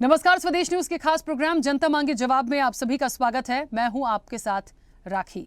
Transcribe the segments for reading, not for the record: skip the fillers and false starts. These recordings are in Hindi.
नमस्कार, स्वदेश न्यूज के खास प्रोग्राम जनता मांगे जवाब में आप सभी का स्वागत है। मैं हूं आपके साथ राखी।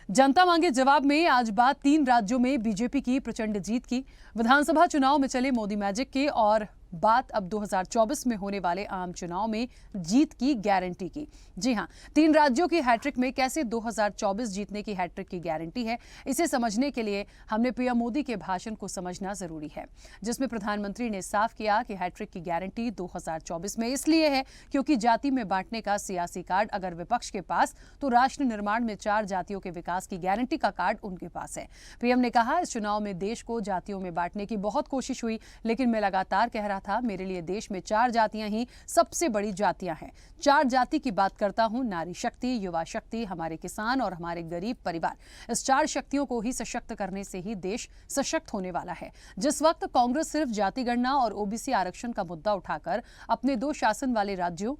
जनता मांगे जवाब में आज बात 3 राज्यों में बीजेपी की प्रचंड जीत की, विधानसभा चुनाव में चले मोदी मैजिक के और बात अब 2024 में होने वाले आम चुनाव में जीत की गारंटी की। जी हां, 3 राज्यों की हैट्रिक में कैसे 2024 जीतने की हैट्रिक की गारंटी है, इसे समझने के लिए हमने पीएम मोदी के भाषण को समझना जरूरी है, जिसमें प्रधानमंत्री ने साफ किया कि हैट्रिक की गारंटी 2024 में इसलिए है क्योंकि जाति में बांटने का सियासी कार्ड अगर विपक्ष के पास, तो राष्ट्र निर्माण में 4 जातियों के विकास की गारंटी का कार्ड उनके पास है। पीएम ने कहा, इस चुनाव में देश को जातियों में बांटने की बहुत कोशिश हुई, लेकिन मैं लगातार कह रहा था मेरे लिए देश में 4 जातियां ही सबसे बड़ी जातियां हैं। 4 जाति की बात करता हूं, नारी शक्ति, युवा शक्ति, हमारे किसान और हमारे गरीब परिवार। इस 4 शक्तियों को ही सशक्त करने से ही देश सशक्त होने वाला है। जिस वक्त कांग्रेस सिर्फ जाति गणना और ओबीसी आरक्षण का मुद्दा उठाकर अपने 2 शासन वाले राज्यों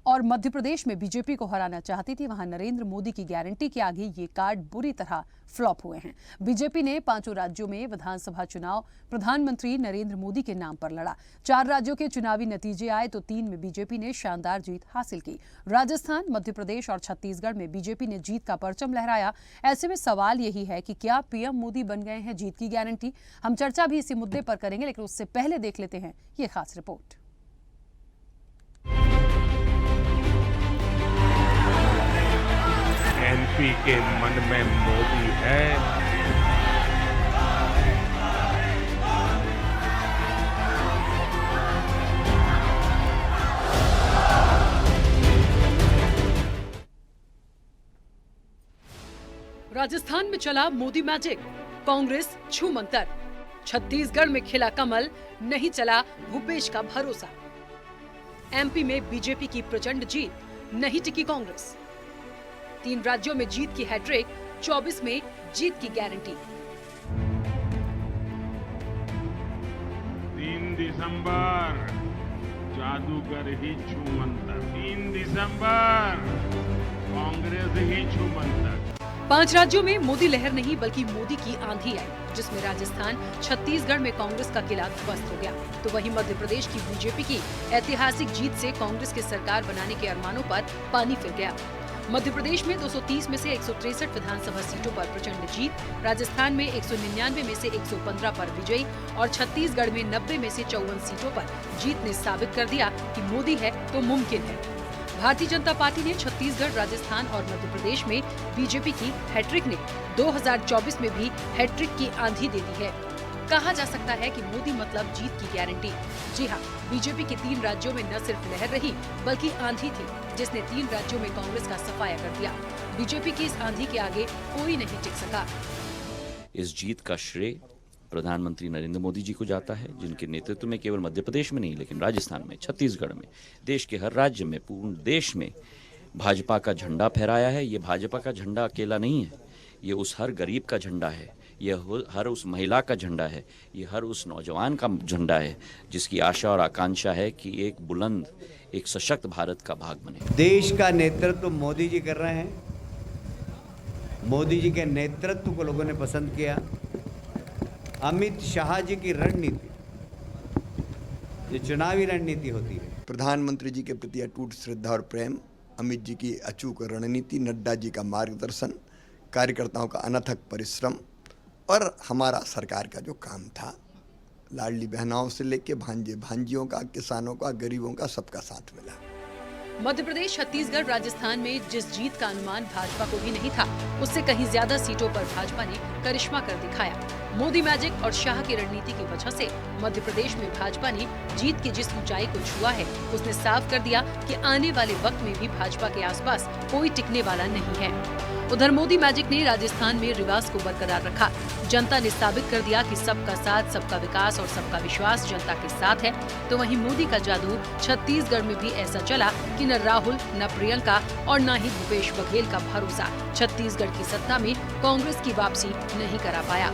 और मध्य प्रदेश में बीजेपी को हराना चाहती थी, वहां नरेंद्र मोदी की गारंटी के आगे ये कार्ड बुरी तरह फ्लॉप हुए हैं। बीजेपी ने 5 राज्यों में विधानसभा चुनाव प्रधानमंत्री नरेंद्र मोदी के नाम पर लड़ा। 4 राज्यों के चुनावी नतीजे आए तो 3 में बीजेपी ने शानदार जीत हासिल की। राजस्थान, मध्य प्रदेश और छत्तीसगढ़ में बीजेपी ने जीत का परचम लहराया। ऐसे में सवाल यही है कि क्या पीएम मोदी बन गए हैं जीत की गारंटी? हम चर्चा भी इसी मुद्दे पर करेंगे, लेकिन उससे पहले देख लेते हैं ये खास रिपोर्ट। एमपी के मन में मोदी है, राजस्थान में चला मोदी मैजिक, कांग्रेस छूमंतर। छत्तीसगढ़ में खिला कमल, नहीं चला भूपेश का भरोसा। एमपी में बीजेपी की प्रचंड जीत, नहीं टिकी कांग्रेस। 3 राज्यों में जीत की हैट्रिक, 24 में जीत की गारंटी। 3 दिसंबर जादूगर ही छूमंतर, 3 दिसंबर कांग्रेस ही छूमंतर। 5 राज्यों में मोदी लहर नहीं बल्कि मोदी की आंधी आई, जिसमें राजस्थान, छत्तीसगढ़ में कांग्रेस का किला ध्वस्त हो गया, तो वहीं मध्य प्रदेश की बीजेपी की ऐतिहासिक जीत से कांग्रेस की सरकार बनाने के अरमानों पर पानी फिर गया। मध्य प्रदेश में 230 में से 163 विधानसभा सीटों पर प्रचंड जीत, राजस्थान में 199 में से 115 पर विजयी और छत्तीसगढ़ में 90 में से 54 सीटों पर जीत ने साबित कर दिया कि मोदी है तो मुमकिन है। भारतीय जनता पार्टी ने छत्तीसगढ़, राजस्थान और मध्य प्रदेश में बीजेपी की हैट्रिक ने 2024 में भी हैट्रिक की आंधी दे दी है। कहा जा सकता है कि मोदी मतलब जीत की गारंटी। जी हां, बीजेपी के 3 राज्यों में न सिर्फ लहर रही बल्कि आंधी थी, जिसने 3 राज्यों में कांग्रेस का सफाया कर दिया। बीजेपी की इस आंधी के आगे कोई नहीं टिक सका। इस जीत का श्रेय प्रधानमंत्री नरेंद्र मोदी जी को जाता है, जिनके नेतृत्व में केवल मध्य प्रदेश में नहीं लेकिन राजस्थान में, छत्तीसगढ़ में, देश के हर राज्य में, पूर्ण देश में भाजपा का झंडा फहराया है। ये भाजपा का झंडा अकेला नहीं है, ये उस हर गरीब का झंडा है, ये हर उस महिला का झंडा है, ये हर उस नौजवान का झंडा है जिसकी आशा और आकांक्षा है कि एक बुलंद, एक सशक्त भारत का भाग बने। देश का नेतृत्व मोदी जी कर रहे हैं। मोदी जी के नेतृत्व को लोगों ने पसंद किया। अमित शाह जी की रणनीति, ये चुनावी रणनीति होती है। प्रधानमंत्री जी के प्रति अटूट श्रद्धा और प्रेम, अमित जी की अचूक रणनीति, नड्डा जी का मार्गदर्शन, कार्यकर्ताओं का अनथक परिश्रम और हमारा सरकार का जो काम था, लाडली बहनाओं से लेके भांजे भांजियों का, किसानों का, गरीबों का, सबका साथ मिला। मध्य प्रदेश, छत्तीसगढ़, राजस्थान में जिस जीत का अनुमान भाजपा को भी नहीं था, उससे कहीं ज्यादा सीटों पर भाजपा ने करिश्मा कर दिखाया। मोदी मैजिक और शाह की रणनीति की वजह से मध्य प्रदेश में भाजपा ने जीत की जिस ऊंचाई को छुआ है, उसने साफ कर दिया कि आने वाले वक्त में भी भाजपा के आसपास कोई टिकने वाला नहीं है। उधर मोदी मैजिक ने राजस्थान में रिवाज को बरकरार रखा। जनता ने साबित कर दिया कि सबका साथ, सबका विकास और सबका विश्वास जनता के साथ है, तो वहीं मोदी का जादू छत्तीसगढ़ में भी ऐसा चला कि न राहुल, न प्रियंका और न ही भूपेश बघेल का भरोसा छत्तीसगढ़ की सत्ता में कांग्रेस की वापसी नहीं करा पाया।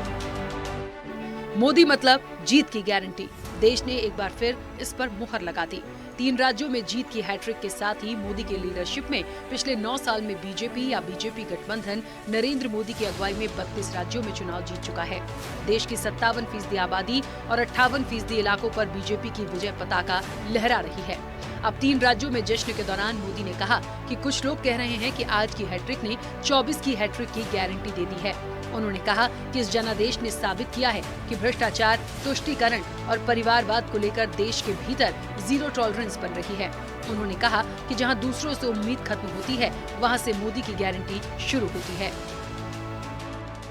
मोदी मतलब जीत की गारंटी। देश ने एक बार फिर इस पर मुहर लगा दी। 3 राज्यों में जीत की हैट्रिक के साथ ही मोदी के लीडरशिप में पिछले 9 साल में बीजेपी या बीजेपी गठबंधन नरेंद्र मोदी की अगुवाई में 32 राज्यों में चुनाव जीत चुका है। देश की 57% आबादी और 58% इलाकों पर बीजेपी की विजय पताका लहरा रही है। अब 3 राज्यों में जश्न के दौरान मोदी ने कहा कि कुछ लोग कह रहे हैं कि आज की हैट्रिक ने 24 की हैट्रिक की गारंटी दे दी है। उन्होंने कहा कि इस जनादेश ने साबित किया है कि भ्रष्टाचार, तुष्टीकरण और परिवारवाद को लेकर देश के भीतर जीरो टॉलरेंस बन रही है। उन्होंने कहा कि जहां दूसरों से उम्मीद खत्म होती है, वहां से मोदी की गारंटी शुरू होती है।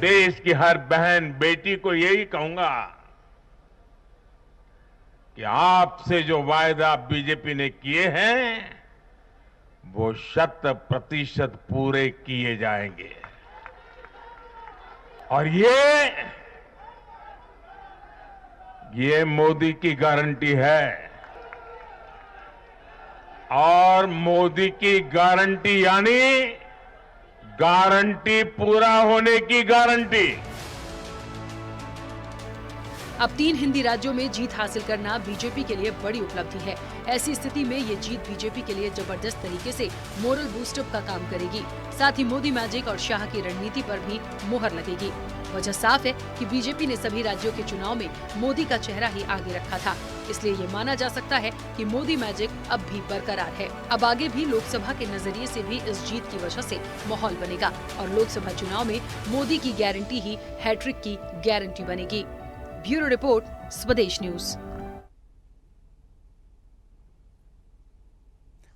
देश की हर बहन बेटी को यही कहूंगा कि आपसे जो वायदा बीजेपी ने किए हैं वो 100% पूरे किए जाएंगे। और ये मोदी की गारंटी है। और मोदी की गारंटी यानी गारंटी पूरा होने की गारंटी। अब 3 हिंदी राज्यों में जीत हासिल करना बीजेपी के लिए बड़ी उपलब्धि है। ऐसी स्थिति में ये जीत बीजेपी के लिए जबरदस्त तरीके से मोरल बूस्टअप का काम करेगी। साथ ही मोदी मैजिक और शाह की रणनीति पर भी मुहर लगेगी। वजह साफ है कि बीजेपी ने सभी राज्यों के चुनाव में मोदी का चेहरा ही आगे रखा था, इसलिए ये माना जा सकता है कि मोदी मैजिक अब भी बरकरार है। अब आगे भी लोकसभा के नजरिए से भी इस जीत की वजह से माहौल बनेगा और लोकसभा चुनाव में मोदी की गारंटी ही हैट्रिक की गारंटी बनेगी। ब्यूरो रिपोर्ट, स्वदेश न्यूज।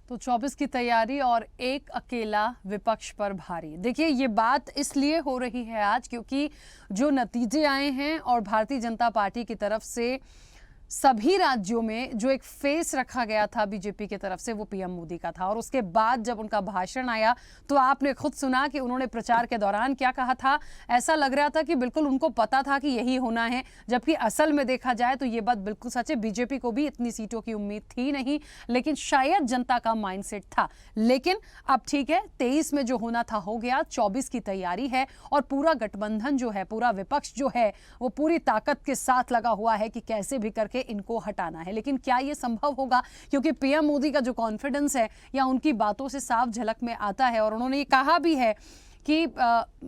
तो 24 की तैयारी और एक अकेला विपक्ष पर भारी। देखिए, ये बात इसलिए हो रही है आज क्योंकि जो नतीजे आए हैं और भारतीय जनता पार्टी की तरफ से सभी राज्यों में जो एक फेस रखा गया था बीजेपी की तरफ से, वो पीएम मोदी का था। और उसके बाद जब उनका भाषण आया तो आपने खुद सुना कि उन्होंने प्रचार के दौरान क्या कहा था। ऐसा लग रहा था कि बिल्कुल उनको पता था कि यही होना है, जबकि असल में देखा जाए तो ये बात बिल्कुल सच है। बीजेपी को भी इतनी सीटों की उम्मीद थी नहीं, लेकिन शायद जनता का माइंडसेट था। लेकिन अब ठीक है, 23 में जो होना था हो गया। 24 की तैयारी है और पूरा गठबंधन जो है, पूरा विपक्ष जो है, वो पूरी ताकत के साथ लगा हुआ है कि कैसे भी करके इनको हटाना है। लेकिन क्या ये संभव होगा? क्योंकि पीएम मोदी का जो कॉन्फिडेंस है या उनकी बातों से साफ झलक में आता है, और उन्होंने ये कहा भी है कि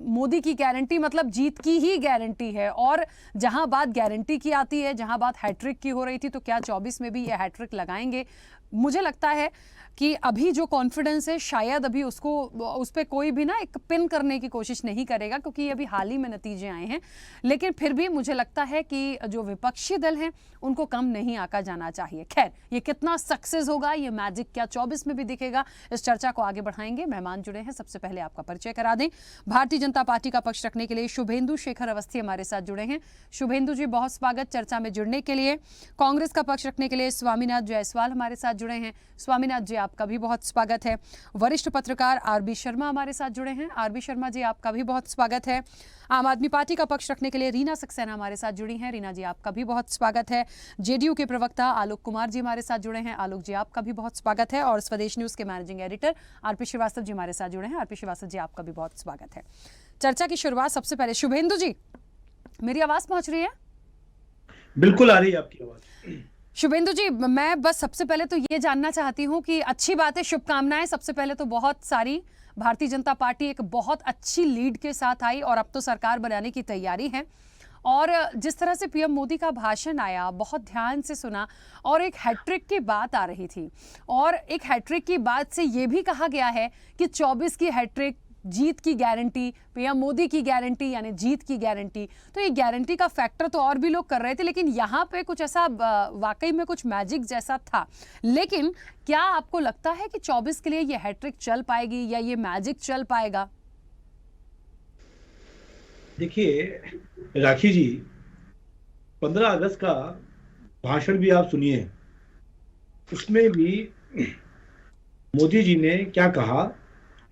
मोदी की गारंटी मतलब जीत की ही गारंटी है। और जहां बात गारंटी की आती है, जहां बात हैट्रिक की हो रही थी, तो क्या 24 में भी ये हैट्रिक लगाएंगे? मुझे लगता है कि अभी जो कॉन्फिडेंस है, शायद अभी उसको उस पर कोई भी ना एक पिन करने की कोशिश नहीं करेगा, क्योंकि अभी हाल ही में नतीजे आए हैं। लेकिन फिर भी मुझे लगता है कि जो विपक्षी दल हैं उनको कम नहीं आका जाना चाहिए। खैर, ये कितना सक्सेस होगा, ये मैजिक क्या 24 में भी दिखेगा, इस चर्चा को आगे बढ़ाएंगे। मेहमान जुड़े हैं, सबसे पहले आपका परिचय करा दें। भारतीय जनता पार्टी का पक्ष रखने के लिए शुभेंदु शेखर अवस्थी हमारे साथ जुड़े हैं। शुभेंदु जी, बहुत स्वागत चर्चा में जुड़ने के लिए। कांग्रेस का पक्ष रखने के लिए स्वामीनाथ जायसवाल हमारे साथ जुड़े हैं। स्वामीनाथ जी, आपका भी बहुत स्वागत है। वरिष्ठ पत्रकार आरबी शर्मा हमारे साथ जुड़े हैं। आरबी शर्मा जी, आपका भी बहुत स्वागत है। आम आदमी पार्टी का पक्ष रखने के लिए रीना सक्सेना हमारे साथ जुड़ी हैं। रीना जी, आपका भी बहुत स्वागत है। जेडीयू के प्रवक्ता आलोक कुमार जी हमारे साथ जुड़े हैं। आलोक जी, आपका भी बहुत स्वागत है। और स्वदेश न्यूज के managing editor RP Srivastava ji हमारे साथ जुड़े हैं। आरपी श्रीवास्तव जी, आपका भी बहुत स्वागत है। चर्चा की शुरुआत सबसे पहले शुभेंदु जी, मेरी आवाज पहुंच रही है? बिल्कुल आ रही है आपकी आवाज। शुभेंदु जी, मैं बस सबसे पहले तो ये जानना चाहती हूँ कि अच्छी बात है, शुभकामनाएं सबसे पहले तो बहुत सारी। भारतीय जनता पार्टी एक बहुत अच्छी लीड के साथ आई और अब तो सरकार बनाने की तैयारी है। और जिस तरह से पीएम मोदी का भाषण आया, बहुत ध्यान से सुना, और एक हैट्रिक की बात आ रही थी। और एक हैट्रिक की बात से ये भी कहा गया है कि 24 की हैट्रिक जीत की गारंटी, पीएम मोदी की गारंटी यानी जीत की गारंटी। तो ये गारंटी का फैक्टर तो और भी लोग कर रहे थे, लेकिन यहाँ पे कुछ ऐसा वाकई में कुछ मैजिक जैसा था। लेकिन क्या आपको लगता है कि 24 के लिए ये हैट्रिक चल पाएगी या ये मैजिक चल पाएगा? देखिए राखी जी, 15 अगस्त का भाषण भी आप सुनिए, उसमें भी मोदी जी ने क्या कहा,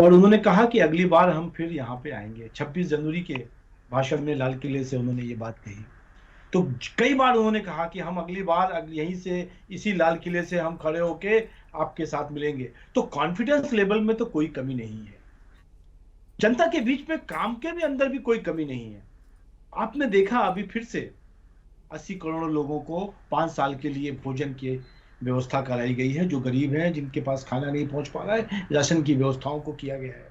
और उन्होंने कहा कि अगली बार हम फिर यहाँ पे आएंगे। 26 जनवरी के भाषण में लाल किले से उन्होंने ये बात कही। तो कई बार उन्होंने कहा कि हम अगली बार यहीं से, इसी लाल किले से हम खड़े होके आपके साथ मिलेंगे। तो कॉन्फिडेंस लेवल में तो कोई कमी नहीं है। जनता के बीच में काम के भी अंदर भी कोई कमी नहीं है। आपने देखा अभी फिर से 80 करोड़ लोगों को 5 साल के लिए भोजन के व्यवस्था कराई गई है, जो गरीब हैं, जिनके पास खाना नहीं पहुंच पा रहा है, राशन की व्यवस्थाओं को किया गया है।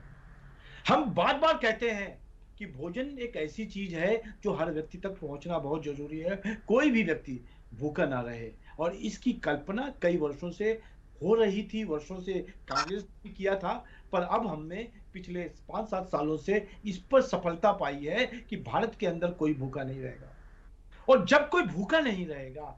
हम बार बार कहते हैं कि भोजन एक ऐसी चीज है जो हर व्यक्ति तक पहुंचना बहुत जरूरी है, कोई भी व्यक्ति भूखा ना रहे। और इसकी कल्पना कई वर्षों से हो रही थी, वर्षों से कांग्रेस ने किया था, पर अब हमने पिछले 5-7 सालों से इस पर सफलता पाई है कि भारत के अंदर कोई भूखा नहीं रहेगा। और जब कोई भूखा नहीं रहेगा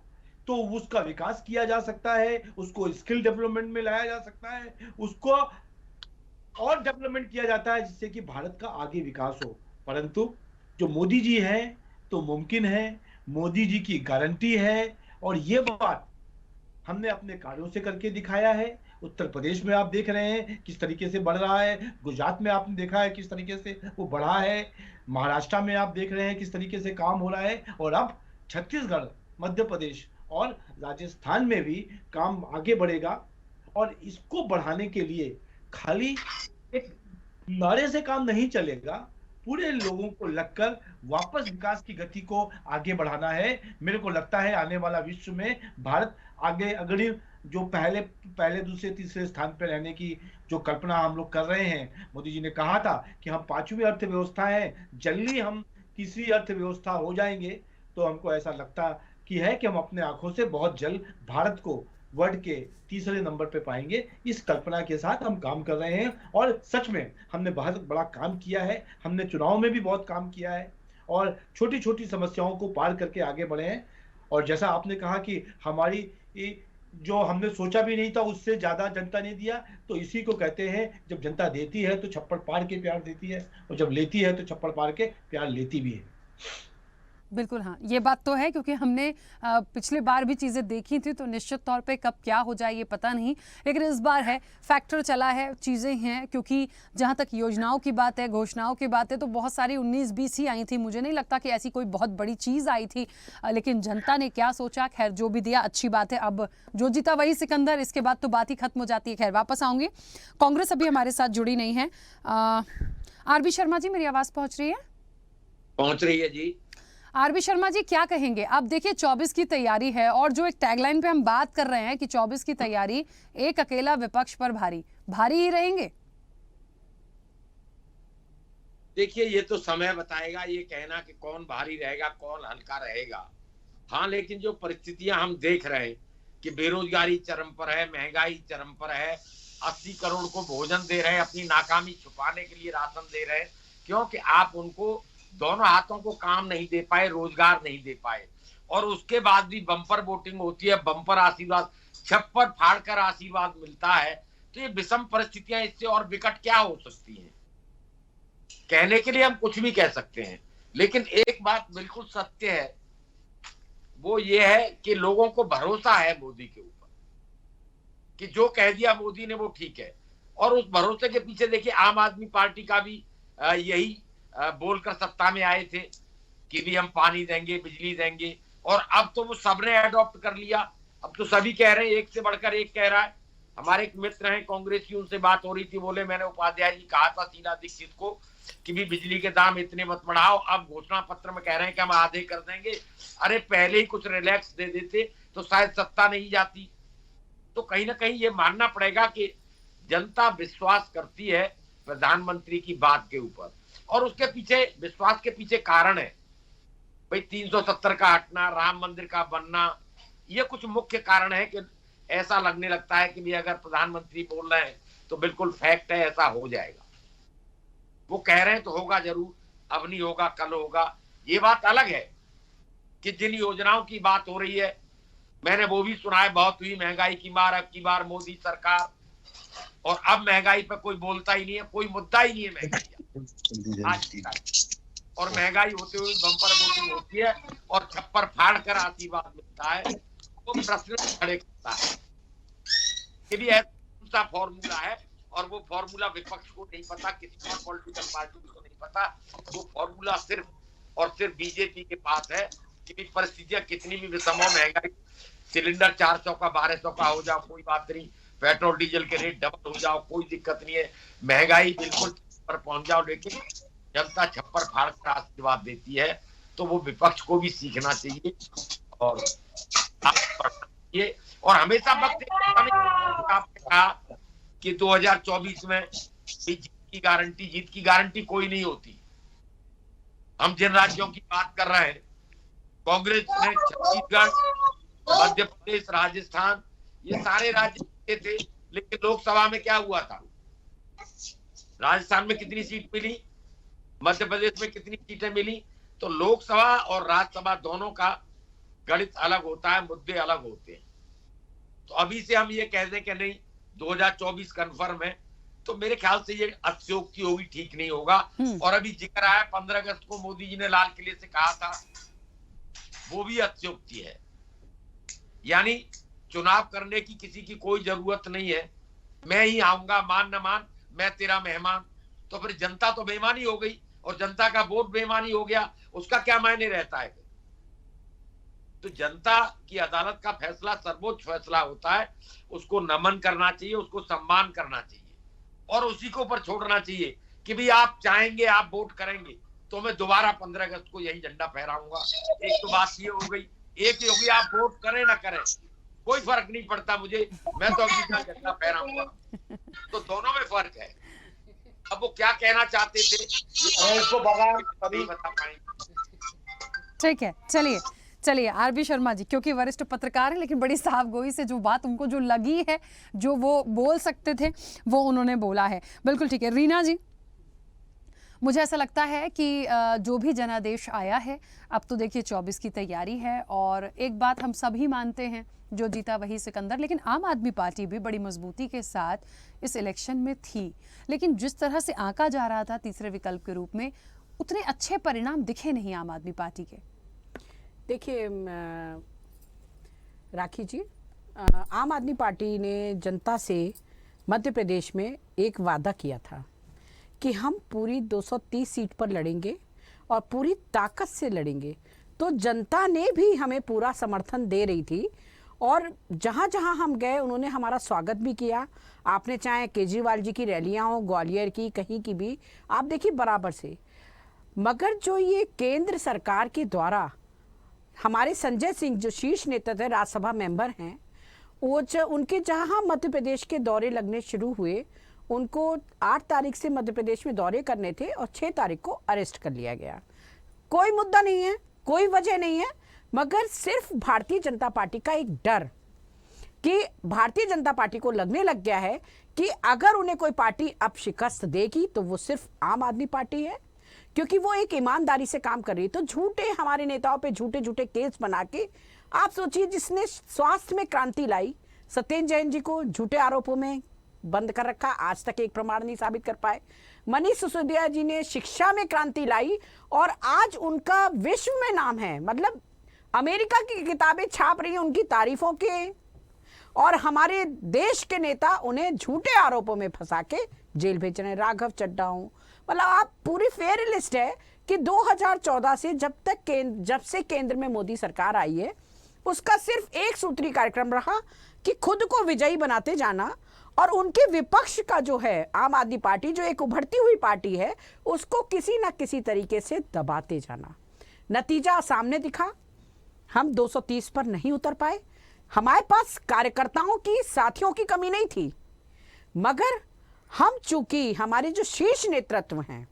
तो उसका विकास किया जा सकता है, उसको स्किल डेवलपमेंट में लाया जा सकता है, उसको और डेवलपमेंट किया जाता है जिससे कि भारत का आगे विकास हो। परंतु जो मोदी जी हैं तो मुमकिन है, मोदी जी की गारंटी है, और ये बात हमने अपने कार्यों से करके दिखाया है। उत्तर प्रदेश में आप देख रहे हैं किस तरीके से बढ़ रहा है, गुजरात में आपने देखा है किस तरीके से वो बढ़ा है, महाराष्ट्र में आप देख रहे हैं किस तरीके से काम हो रहा है, और अब छत्तीसगढ़, मध्य प्रदेश और राजस्थान में भी काम आगे बढ़ेगा। और इसको बढ़ाने के लिए खाली एक नारे से काम नहीं चलेगा, पूरे लोगों को लगकर वापस विकास की गति को आगे बढ़ाना है। मेरे को लगता है आने वाला विश्व में भारत आगे अग्रणी, जो पहले दूसरे तीसरे स्थान पर रहने की जो कल्पना हम लोग कर रहे हैं, मोदी जी ने कहा था कि हम 5वीं अर्थव्यवस्था है, जल्दी हम तीसरी अर्थव्यवस्था हो जाएंगे। तो हमको ऐसा लगता कि है कि हम अपने आंखों से बहुत जल्द भारत को वर्ल्ड के तीसरे नंबर पे पाएंगे। इस कल्पना के साथ हम काम कर रहे हैं, और सच में हमने बहुत बड़ा काम किया है। हमने चुनाव में भी बहुत काम किया है और छोटी छोटी समस्याओं को पार करके आगे बढ़े हैं। और जैसा आपने कहा कि हमारी जो हमने सोचा भी नहीं था उससे ज्यादा जनता ने दिया, तो इसी को कहते हैं जब जनता देती है तो छप्पड़ पार के प्यार देती है, और जब लेती है तो छप्पड़ पार के प्यार लेती भी है। बिल्कुल हाँ, ये बात तो है, क्योंकि हमने पिछले बार भी चीज़ें देखी थी, तो निश्चित तौर पे कब क्या हो जाए ये पता नहीं, लेकिन इस बार है, फैक्टर चला है, चीज़ें हैं। क्योंकि जहाँ तक योजनाओं की बात है, घोषणाओं की बात है, तो बहुत सारी 19-20 ही आई थी, मुझे नहीं लगता कि ऐसी कोई बहुत बड़ी चीज़ आई थी। लेकिन जनता ने क्या सोचा, खैर जो भी दिया अच्छी बात है। अब जो जीता वही सिकंदर, इसके बाद तो बात ही खत्म हो जाती है। खैर वापस आऊँगी, कांग्रेस अभी हमारे साथ जुड़ी नहीं है। आरबी शर्मा जी, मेरी आवाज़ पहुँच रही है? पहुंच रही है जी। आरबी शर्मा जी, क्या कहेंगे? अब देखिए 24 की तैयारी है, और जो एक टैगलाइन पे हम बात कर रहे हैं कि 24 की तैयारी, एक अकेला विपक्ष पर भारी, भारी ही रहेंगे। देखिए, ये तो समय बताएगा, ये कहना कि कौन भारी रहेगा कौन हल्का रहेगा। हाँ, लेकिन जो परिस्थितियां हम देख रहे हैं कि बेरोजगारी चरम पर है, महंगाई चरम पर है, 80 करोड़ को भोजन दे रहे हैं, अपनी नाकामी छुपाने के लिए राशन दे रहे हैं, क्योंकि आप उनको दोनों हाथों को काम नहीं दे पाए, रोजगार नहीं दे पाए, और उसके बाद भी बम्पर वोटिंग होती है, बम्पर आशीर्वाद, छप्पर फाड़ कर आशीर्वाद मिलता है। तो ये विषम परिस्थितियां इससे और विकट क्या हो सकती हैं? कहने के लिए हम कुछ भी कह सकते हैं, लेकिन एक बात बिल्कुल सत्य है, वो ये है कि लोगों को भरोसा है मोदी के ऊपर, कि जो कह दिया मोदी ने वो ठीक है। और उस भरोसे के पीछे देखिए आम आदमी पार्टी का भी यही बोलकर सत्ता में आए थे कि भी हम पानी देंगे, बिजली देंगे, और अब तो वो सबने अडॉप्ट कर लिया। अब तो सभी कह रहे हैं, एक से बढ़कर एक कह रहा है। हमारे एक मित्र हैं कांग्रेस की, उनसे बात हो रही थी, बोले मैंने उपाध्याय जी कहा था शीला दीक्षित को कि भी बिजली के दाम इतने मत बढ़ाओ, अब घोषणा पत्र में कह रहे हैं कि हम आधे कर देंगे। अरे पहले ही कुछ रिलैक्स दे देते तो शायद सत्ता नहीं जाती। तो कहीं ना कहीं ये मानना पड़ेगा कि जनता विश्वास करती है प्रधानमंत्री की बात के ऊपर, और उसके पीछे विश्वास के पीछे कारण है भाई 370 का हटना, राम मंदिर का बनना, ये कुछ मुख्य कारण है कि ऐसा लगने लगता है कि भी अगर प्रधानमंत्री बोल रहे हैं तो बिल्कुल फैक्ट है, ऐसा हो जाएगा। वो कह रहे हैं तो होगा जरूर, अब नहीं होगा कल होगा। ये बात अलग है कि जिन योजनाओं की बात हो रही है, मैंने वो भी सुना है, बहुत हुई महंगाई की मार अब की बार मोदी सरकार, और अब महंगाई पर कोई बोलता ही नहीं है, कोई मुद्दा ही नहीं है महंगाई आज। और महंगाई होते हुए बम्पर वोटिंग होती है और छप्पर फाड़ कर आशीर्वाद मिलता है, तो प्रश्न खड़े करता है कि भी ऐसा फॉर्मूला है, और वो फॉर्मूला विपक्ष को नहीं पता, किसी और पॉलिटिकल पार्टी को नहीं पता। वो फॉर्मूला सिर्फ और सिर्फ बीजेपी के पास है कि परिस्थितियां कितनी भी विषम हो, महंगाई सिलेंडर 400 का 1200 का हो जाओ कोई बात नहीं, पेट्रोल डीजल के रेट डबल हो जाओ कोई दिक्कत नहीं है, महंगाई बिल्कुल पर पहुंच जाओ, लेकिन जनता छप्पर फाड़ कर आशीर्वाद देती है। तो वो विपक्ष को भी सीखना चाहिए और ये और हमेशा वक्त आपने कहा कि 2024 में जीत की गारंटी कोई नहीं होती। हम जिन राज्यों की बात कर रहे हैं, कांग्रेस ने छत्तीसगढ़, मध्य प्रदेश, राजस्थान, ये सारे राज्य थे, लेकिन लोकसभा में क्या हुआ था? राजस्थान में कितनी सीट मिली, मध्य प्रदेश में कितनी सीटें मिली? तो लोकसभा और राज्यसभा दोनों का गणित अलग होता है, मुद्दे अलग होते हैं। तो अभी से हम ये कह दें कि नहीं 2024 कन्फर्म है, तो मेरे ख्याल से ये अतिशयोक्ति होगी, ठीक नहीं होगा। और अभी जिक्र आया 15 अगस्त को मोदी जी ने लाल किले से कहा था, वो भी अतिशयोक्ति है। यानी चुनाव करने की किसी की कोई जरूरत नहीं है, मैं ही आऊंगा, मान न मान मैं तेरा मेहमान। तो फिर जनता तो बेईमानी हो गई, और जनता का वोट बेईमानी हो गया, उसका क्या मायने रहता है? तो जनता की अदालत का फैसला सर्वोच्च फैसला होता है, उसको नमन करना चाहिए, उसको सम्मान करना चाहिए, और उसी को ऊपर छोड़ना चाहिए कि भाई आप चाहेंगे, आप वोट करेंगे तो मैं दोबारा 15 अगस्त को यही झंडा फहराऊंगा। एक तो बात ये हो गई, एक ये होगी आप वोट करें ना करें कोई फर्क नहीं पड़ता मुझे, मैं तो अभी झंडा फहराऊंगा। तो दोनों में फर्क है। अब वो क्या कहना चाहते थे उसको नहीं बता पाएंगे। ठीक है, चलिए आरबी शर्मा जी, क्योंकि वरिष्ठ पत्रकार हैं, लेकिन बड़ी साफगोई से जो बात उनको जो लगी है, जो वो बोल सकते थे, वो उन्होंने बोला है। बिल्कुल ठीक है। रीना जी, मुझे ऐसा लगता है कि जो भी जनादेश आया है, अब तो देखिए 24 की तैयारी है, और एक बात हम सभी मानते हैं, जो जीता वही सिकंदर। लेकिन आम आदमी पार्टी भी बड़ी मजबूती के साथ इस इलेक्शन में थी, लेकिन जिस तरह से आंका जा रहा था तीसरे विकल्प के रूप में, उतने अच्छे परिणाम दिखे नहीं आम आदमी पार्टी के। देखिए राखी जी, आम आदमी पार्टी ने जनता से मध्य प्रदेश में एक वादा किया था कि हम पूरी 230 सीट पर लड़ेंगे और पूरी ताकत से लड़ेंगे। तो जनता ने भी हमें पूरा समर्थन दे रही थी, और जहाँ जहाँ हम गए उन्होंने हमारा स्वागत भी किया। आपने चाहे केजरीवाल जी की रैलियाँ हो, ग्वालियर की, कहीं की भी, आप देखिए बराबर से। मगर जो ये केंद्र सरकार के द्वारा हमारे संजय सिंह जो शीर्ष नेता थे, राज्यसभा मेंबर हैं, वो उनके जहाँ मध्य प्रदेश के दौरे लगने शुरू हुए, उनको 8 तारीख से मध्य प्रदेश में दौरे करने थे और 6 तारीख को अरेस्ट कर लिया गया। कोई मुद्दा नहीं है, कोई वजह नहीं है, मगर सिर्फ भारतीय जनता पार्टी का एक डर कि भारतीय जनता पार्टी को लगने लग गया है कि अगर उन्हें कोई पार्टी अब शिकस्त देगी तो वो सिर्फ आम आदमी पार्टी है, क्योंकि वो एक ईमानदारी से काम कर रही है। तो झूठे हमारे नेताओं पे झूठे झूठे केस बना के, आप सोचिए, जिसने स्वास्थ्य में क्रांति लाई, सत्येंद्र जैन जी को झूठे आरोपों में बंद कर रखा, आज तक एक प्रमाण नहीं साबित कर पाए। मनीष सिसोदिया जी ने शिक्षा में क्रांति लाई और आज उनका विश्व में नाम है, मतलब अमेरिका की किताबें छाप रही हैं उनकी तारीफों के, और हमारे देश के नेता उन्हें झूठे आरोपों में फंसा के जेल भेज रहे हैं। राघव चड्ढा हो, मतलब आप पूरी फेयर लिस्ट है कि 2014 से जब से केंद्र में मोदी सरकार आई है, उसका सिर्फ एक सूत्री कार्यक्रम रहा कि खुद को विजयी बनाते जाना, और उनके विपक्ष का जो है आम आदमी पार्टी, जो एक उभरती हुई पार्टी है, उसको किसी ना किसी तरीके से दबाते जाना। नतीजा सामने दिखा, हम 230 पर नहीं उतर पाए। हमारे पास कार्यकर्ताओं की, साथियों की कमी नहीं थी, मगर हम चूंकि हमारे जो शीर्ष नेतृत्व हैं,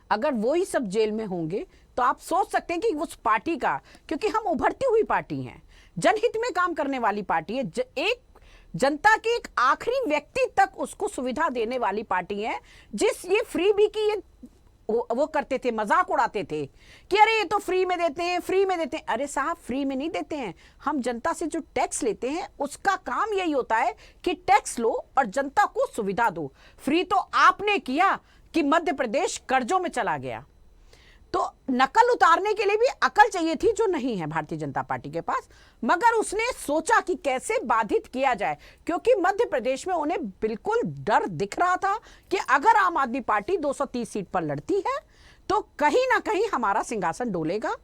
अगर वो ही सब जेल में होंगे तो आप सोच सकते हैं कि उस पार्टी का, क्योंकि हम उभरती हुई पार्टी हैं, जनहित में काम करने वाली पार्टी है, एक जनता के एक आखिरी व्यक्ति तक उसको सुविधा देने वाली पार्टी है, जिस ये फ्री बी की ये वो करते थे, मजाक उड़ाते थे कि अरे ये तो फ्री में देते हैं, फ्री में देते हैं। अरे साहब, फ्री में नहीं देते हैं, हम जनता से जो टैक्स लेते हैं उसका काम यही होता है कि टैक्स लो और जनता को सुविधा दो। फ्री तो आपने किया कि मध्य प्रदेश कर्जों में चला गया। तो नकल उतारने के लिए भी अकल चाहिए थी, जो नहीं है भारतीय जनता पार्टी के पास, मगर उसने सोचा कि कैसे बाधित किया जाए, क्योंकि मध्य प्रदेश में उन्हें बिल्कुल डर दिख रहा था कि अगर आम आदमी पार्टी 230 सीट पर लड़ती है तो कहीं ना कहीं हमारा सिंहासन डोलेगा,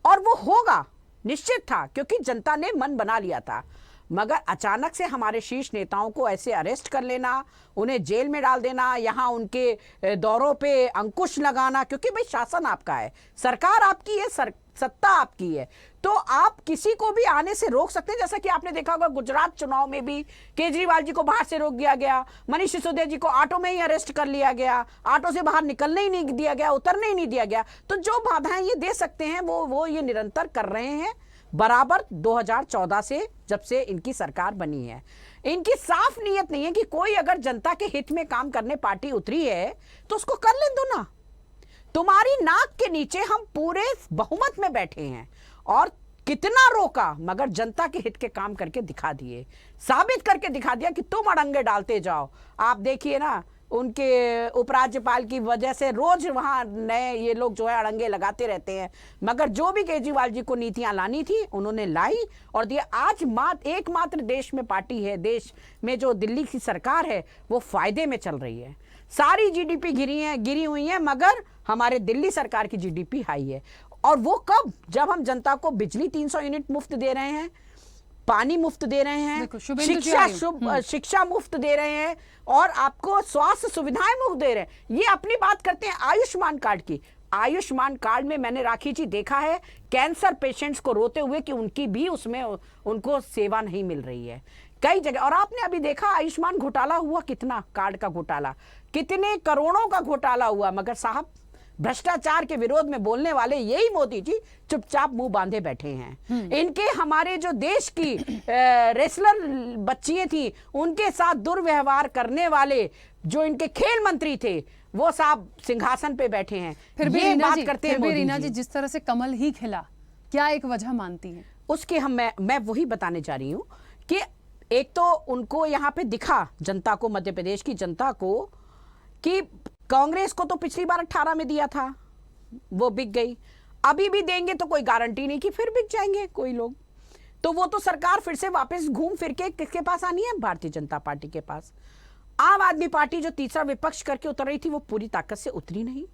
और वो होगा, निश्चित था, क्योंकि जनता ने मन बना लिया था। मगर अचानक से हमारे शीर्ष नेताओं को ऐसे अरेस्ट कर लेना, उन्हें जेल में डाल देना, यहाँ उनके दौरों पे अंकुश लगाना, क्योंकि भाई शासन आपका है, सरकार आपकी है, सत्ता आपकी है तो आप किसी को भी आने से रोक सकते हैं। जैसा कि आपने देखा होगा गुजरात चुनाव में भी केजरीवाल जी को बाहर से रोक दिया गया, मनीष सिसोदिया जी को ऑटो में ही अरेस्ट कर लिया गया, ऑटो से बाहर निकलने ही नहीं दिया गया, उतरने ही नहीं दिया गया। तो जो बाधाएं ये दे सकते हैं वो ये निरंतर कर रहे हैं, बराबर 2014 से, जब से इनकी सरकार बनी है। इनकी साफ नीयत नहीं है कि कोई अगर जनता के हित में काम करने पार्टी उतरी है तो उसको कर ले दो ना। तुम्हारी नाक के नीचे हम पूरे बहुमत में बैठे हैं और कितना रोका, मगर जनता के हित के काम करके दिखा दिए, साबित करके दिखा दिया कि तुम अड़ंगे डालते जाओ। आप देखिए ना, उनके उपराज्यपाल की वजह से रोज वहां नए ये लोग जो है अड़ंगे लगाते रहते हैं, मगर जो भी केजरीवाल जी को नीतियां लानी थी उन्होंने लाई और दिया। आज एकमात्र देश में पार्टी है, देश में जो दिल्ली की सरकार है वो फायदे में चल रही है। सारी जीडीपी गिरी हुई है, मगर हमारे दिल्ली सरकार की जीडीपी हाई है। और वो कब? जब हम जनता को बिजली 300 यूनिट मुफ्त दे रहे हैं, पानी मुफ्त दे रहे हैं, शिक्षा मुफ्त दे रहे हैं और आपको स्वास्थ्य सुविधाएं मुफ्त दे रहे हैं। ये अपनी बात करते हैं आयुष्मान कार्ड की। आयुष्मान कार्ड में मैंने राखी जी देखा है कैंसर पेशेंट्स को रोते हुए कि उनकी भी उसमें उनको सेवा नहीं मिल रही है कई जगह। और आपने अभी देखा आयुष्मान घोटाला हुआ, कितना कार्ड का घोटाला, कितने करोड़ों का घोटाला हुआ, मगर साहब भ्रष्टाचार के विरोध में बोलने वाले यही मोदी जी चुपचाप मुंह बांधे बैठे हैं। इनके हमारे जो देश की रेसलर बच्चियां थी उनके साथ दुर्व्यवहार करने वाले जो इनके खेल मंत्री थे वो साहब सिंहासन पे बैठे हैं। फिर भी रीना जी, जी जिस तरह से कमल ही खिला, क्या एक वजह मानती हैं? उसके मैं वही बताने जा रही हूँ कि एक तो उनको यहाँ पे दिखा जनता को, मध्य प्रदेश की जनता को, कि कांग्रेस को तो पिछली बार 18 में दिया था, वो बिक गई, अभी भी देंगे तो कोई गारंटी नहीं कि फिर बिक जाएंगे कोई लोग। तो वो तो सरकार फिर से वापस घूम फिर के किसके पास आनी है? भारतीय जनता पार्टी के पास। आम आदमी पार्टी जो तीसरा विपक्ष करके उतर रही थी वो पूरी ताकत से उतरी नहीं,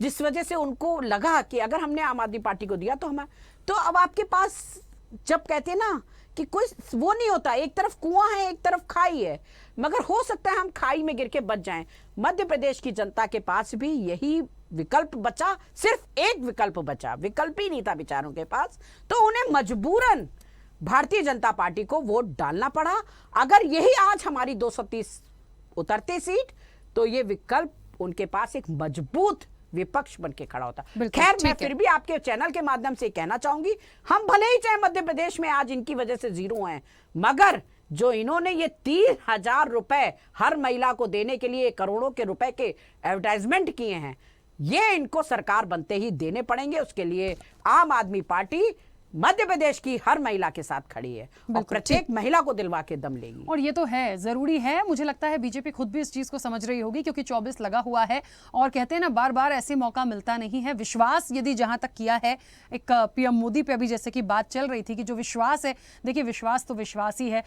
जिस वजह से उनको लगा कि अगर हमने आम आदमी पार्टी को दिया तो अब आपके पास, जब कहते हैं ना कि कोई वो नहीं होता, एक तरफ कुआं है एक तरफ खाई है, मगर हो सकता है हम खाई में गिर के बच जाएं। मध्य प्रदेश की जनता के पास भी यही विकल्प बचा, सिर्फ एक विकल्प बचा, विकल्प ही नहीं था बेचारों के पास, तो उन्हें मजबूरन भारतीय जनता पार्टी को वोट डालना पड़ा। अगर यही आज हमारी 230 उतरते सीट तो ये विकल्प उनके पास एक मजबूत विपक्ष बन के खड़ा होता। खैर, मैं फिर भी आपके चैनल के माध्यम से कहना चाहूंगी, हम भले ही चाहे मध्य प्रदेश में आज इनकी वजह से जीरो हैं, मगर जो इन्होंने ये 30,000 रुपए हर महिला को देने के लिए करोड़ों के रुपए के एडवर्टाइजमेंट किए हैं, ये इनको सरकार बनते ही देने पड़ेंगे। उसके लिए आम आदमी पार्टी मध्य प्रदेश की हर महिला के साथ खड़ी है और प्रत्येक महिला को दिलवा के दम लेगी। और ये तो है, जरूरी है। मुझे लगता है बीजेपी खुद भी इस चीज को समझ रही होगी, क्योंकि 24 लगा हुआ है और कहते हैं ना, बार बार ऐसे मौका मिलता नहीं है। विश्वास यदि जहां तक किया है, एक पीएम मोदी पे अभी जैसे कि बात चल रही थी कि जो विश्वास है, देखिए विश्वास तो विश्वास ही है,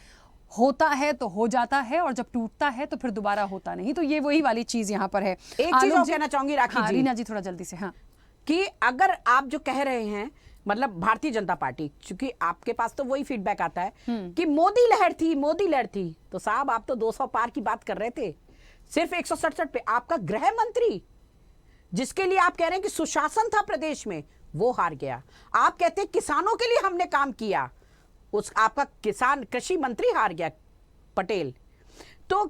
होता है तो हो जाता है और जब टूटता है तो फिर दोबारा होता नहीं। तो ये वही वाली चीज यहाँ पर है। एक चीज और कहना चाहूंगी राखी जी, रीना जी थोड़ा जल्दी से, हाँ, कि अगर आप जो कह रहे हैं, मतलब भारतीय जनता पार्टी, क्योंकि आपके पास तो वही फीडबैक आता है कि मोदी लहर थी, तो साहब आप तो 200 पार की बात कर रहे थे, सिर्फ 167 पे। आपका गृह मंत्री, जिसके लिए आप कह रहे हैं कि सुशासन था प्रदेश में, वो हार गया। आप कहते हैं किसानों के लिए हमने काम किया, आपका किसान कृषि मंत्री हार गया, पटेल। तो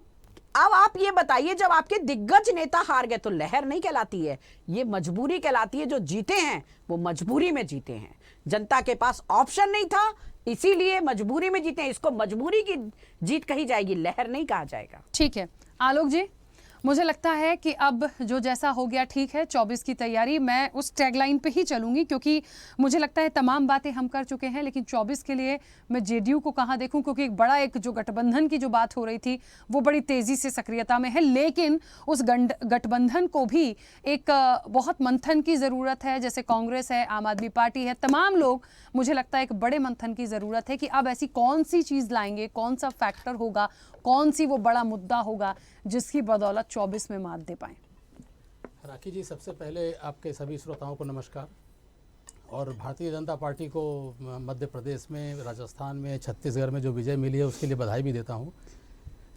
अब आप ये बताइए, जब आपके दिग्गज नेता हार गए तो लहर नहीं कहलाती है, ये मजबूरी कहलाती है। जो जीते हैं वो मजबूरी में जीते हैं, जनता के पास ऑप्शन नहीं था, इसीलिए मजबूरी में जीते हैं। इसको मजबूरी की जीत कही जाएगी, लहर नहीं कहा जाएगा। ठीक है आलोक जी, मुझे लगता है कि अब जो जैसा हो गया ठीक है। 24 की तैयारी, मैं उस टैगलाइन पे ही चलूंगी, क्योंकि मुझे लगता है तमाम बातें हम कर चुके हैं, लेकिन 24 के लिए मैं जेडीयू को कहाँ देखूं, क्योंकि एक बड़ा एक जो गठबंधन की जो बात हो रही थी वो बड़ी तेजी से सक्रियता में है, लेकिन उस गठबंधन को भी एक बहुत मंथन की ज़रूरत है। जैसे कांग्रेस है, आम आदमी पार्टी है, तमाम लोग, मुझे लगता है एक बड़े मंथन की ज़रूरत है कि अब ऐसी कौन सी चीज़ लाएंगे, कौन सा फैक्टर होगा, कौन सी वो बड़ा मुद्दा होगा जिसकी बदौलत 24 में मात दे पाएं। राखी जी, सबसे पहले आपके सभी श्रोताओं को नमस्कार। और भारतीय जनता पार्टी को मध्य प्रदेश में, राजस्थान में, छत्तीसगढ़ में जो विजय मिली है उसके लिए बधाई भी देता हूं।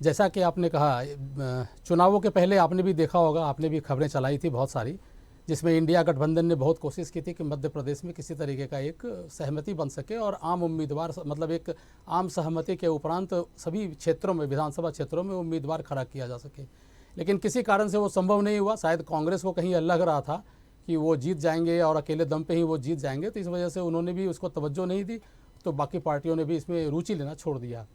जैसा कि आपने कहा, चुनावों के पहले आपने भी देखा होगा, आपने भी खबरें चलाई थी बहुत सारी जिसमें इंडिया गठबंधन ने बहुत कोशिश की थी कि मध्य प्रदेश में किसी तरीके का एक सहमति बन सके और आम उम्मीदवार, मतलब एक आम सहमति के उपरांत सभी क्षेत्रों में, विधानसभा क्षेत्रों में उम्मीदवार खड़ा किया जा सके। लेकिन किसी कारण से वो संभव नहीं हुआ। शायद कांग्रेस को कहीं लग रहा था कि वो जीत जाएंगे और अकेले दम पे ही वो जीत जाएंगे, तो इस वजह से उन्होंने भी उसको तवज्जो नहीं दी, तो बाकी पार्टियों ने भी इसमें रुचि लेना छोड़ दिया।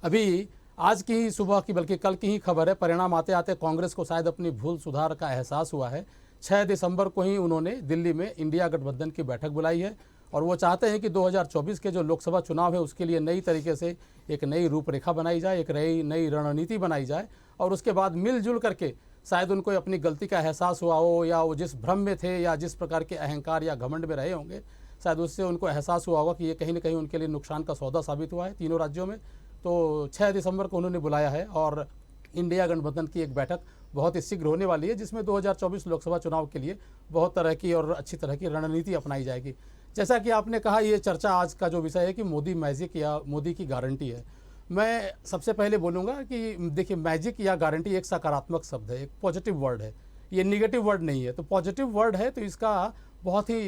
अभी आज की ही सुबह की, बल्कि कल की ही खबर है, परिणाम आते आते कांग्रेस को शायद अपनी भूल सुधार का एहसास हुआ है। 6 दिसंबर को ही उन्होंने दिल्ली में इंडिया गठबंधन की बैठक बुलाई है और वो चाहते हैं कि 2024 के जो लोकसभा चुनाव है उसके लिए नई तरीके से एक नई रूपरेखा बनाई जाए, एक नई रणनीति बनाई जाए और उसके बाद मिलजुल करके शायद उनको अपनी गलती का एहसास हुआ हो, या वो जिस भ्रम में थे या जिस प्रकार के अहंकार या घमंड में रहे होंगे, शायद उससे उनको एहसास हुआ होगा कि ये कहीं ना कहीं उनके लिए नुकसान का सौदा साबित हुआ है तीनों राज्यों में। तो 6 दिसंबर को उन्होंने बुलाया है और इंडिया गठबंधन की एक बैठक बहुत ही शीघ्र होने वाली है, जिसमें 2024 लोकसभा चुनाव के लिए बहुत तरह की और अच्छी तरह की रणनीति अपनाई जाएगी। जैसा कि आपने कहा, ये चर्चा आज का जो विषय है कि मोदी मैजिक या मोदी की गारंटी है। मैं सबसे पहले बोलूँगा कि देखिए, मैजिक या गारंटी एक सकारात्मक शब्द है, एक पॉजिटिव वर्ड है, ये निगेटिव वर्ड नहीं है। तो पॉजिटिव वर्ड है तो इसका बहुत ही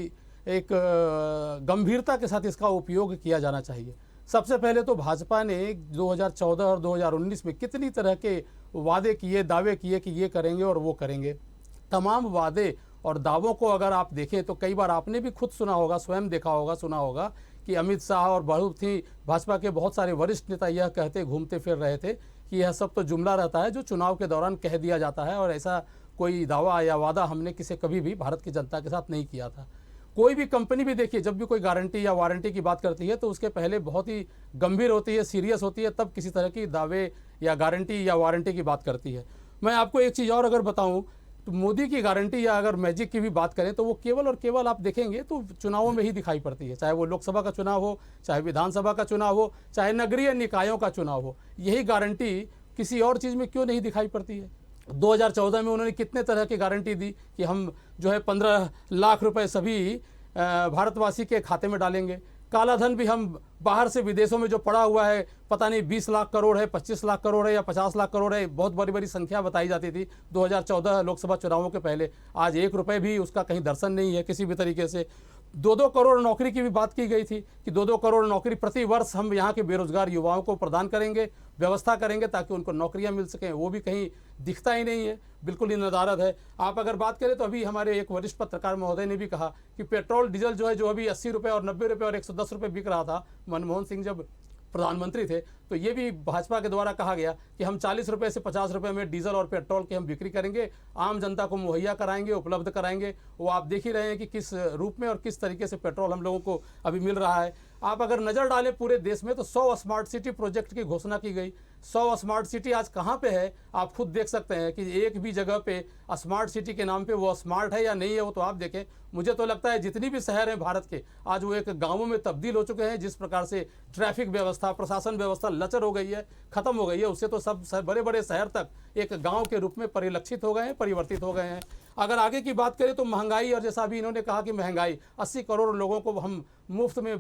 एक गंभीरता के साथ इसका उपयोग किया जाना चाहिए। सबसे पहले तो भाजपा ने 2014 और 2019 में कितनी तरह के वादे किए, दावे किए कि ये करेंगे और वो करेंगे। तमाम वादे और दावों को अगर आप देखें तो कई बार आपने भी खुद सुना होगा, स्वयं देखा होगा, सुना होगा कि अमित शाह और बहुत ही भाजपा के बहुत सारे वरिष्ठ नेता यह कहते घूमते फिर रहे थे कि यह सब तो जुमला रहता है जो चुनाव के दौरान कह दिया जाता है, और ऐसा कोई दावा या वादा हमने किसी कभी भी भारत की जनता के साथ नहीं किया था। कोई भी कंपनी भी देखिए, जब भी कोई गारंटी या वारंटी की बात करती है तो उसके पहले बहुत ही गंभीर होती है, सीरियस होती है, तब किसी तरह की दावे या गारंटी या वारंटी की बात करती है। मैं आपको एक चीज़ और अगर बताऊं तो मोदी की गारंटी या अगर मैजिक की भी बात करें तो वो केवल और केवल आप देखेंगे तो चुनावों में ही दिखाई पड़ती है, चाहे वो लोकसभा का चुनाव हो, चाहे विधानसभा का चुनाव हो, चाहे नगरीय निकायों का चुनाव हो। यही गारंटी किसी और चीज़ में क्यों नहीं दिखाई पड़ती है? 2014 में उन्होंने कितने तरह की गारंटी दी कि हम जो है 15 लाख रुपए सभी भारतवासी के खाते में डालेंगे। काला धन भी हम बाहर से विदेशों में जो पड़ा हुआ है, पता नहीं 20 लाख करोड़ है, 25 लाख करोड़ है या 50 लाख करोड़ है, बहुत बड़ी बड़ी संख्या बताई जाती थी 2014 लोकसभा चुनावों के पहले। आज 1 रुपये भी उसका कहीं दर्शन नहीं है किसी भी तरीके से। 2-2 करोड़ नौकरी की भी बात की गई थी कि 2-2 करोड़ नौकरी प्रति वर्ष हम यहाँ के बेरोजगार युवाओं को प्रदान करेंगे, व्यवस्था करेंगे ताकि उनको नौकरियाँ मिल सकें। वो भी कहीं दिखता ही नहीं है, बिल्कुल ही नदारद है। आप अगर बात करें तो अभी हमारे एक वरिष्ठ पत्रकार महोदय ने भी कहा कि पेट्रोल डीजल जो है, जो अभी 80 रुपये और 90 रुपये और 110 रुपये बिक रहा था मनमोहन सिंह जब प्रधानमंत्री थे, तो ये भी भाजपा के द्वारा कहा गया कि हम 40 रुपये से 50 रुपये में डीजल और पेट्रोल की हम बिक्री करेंगे, आम जनता को मुहैया कराएंगे, उपलब्ध कराएंगे। वो आप देख ही रहे हैं कि किस रूप में और किस तरीके से पेट्रोल हम लोगों को अभी मिल रहा है। आप अगर नज़र डालें पूरे देश में तो 100 स्मार्ट सिटी प्रोजेक्ट की घोषणा की गई। 100 स्मार्ट सिटी आज कहाँ पे है आप खुद देख सकते हैं कि एक भी जगह पे स्मार्ट सिटी के नाम पे वो स्मार्ट है या नहीं है, वो तो आप देखें। मुझे तो लगता है जितनी भी शहर हैं भारत के, आज वो एक गाँवों में तब्दील हो चुके हैं। जिस प्रकार से ट्रैफिक व्यवस्था, प्रशासन व्यवस्था लचर हो गई है, खत्म हो गई है, उससे तो सब बड़े बड़े शहर तक एक गाँव के रूप में परिलक्षित हो गए हैं, परिवर्तित हो गए हैं। अगर आगे की बात करें तो महंगाई, और जैसा अभी इन्होंने कहा कि महंगाई 80 करोड़ लोगों को हम मुफ्त में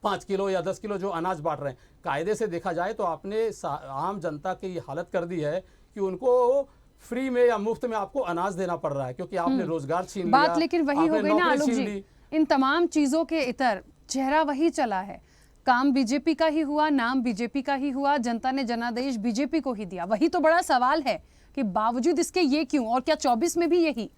5 किलो या 10 किलो जो अनाज बांट रहे हैं। कायदे से देखा जाए तो आपने आम जनता की हालत कर दी है कि उनको फ्री में या मुफ्त में आपको अनाज देना पड़ रहा है, क्योंकि आपने रोजगार छीन लिया। बात लेकिन वही हो गई ना आलोक जी, इन तमाम चीजों के इतर चेहरा वही चला है। काम बीजेपी का ही हुआ, नाम बीजेपी का ही हुआ, जनता ने जनादेश बीजेपी को ही दिया। वही तो बड़ा सवाल है कि बावजूद इसके ये क्यों, और क्या 24 में भी यही?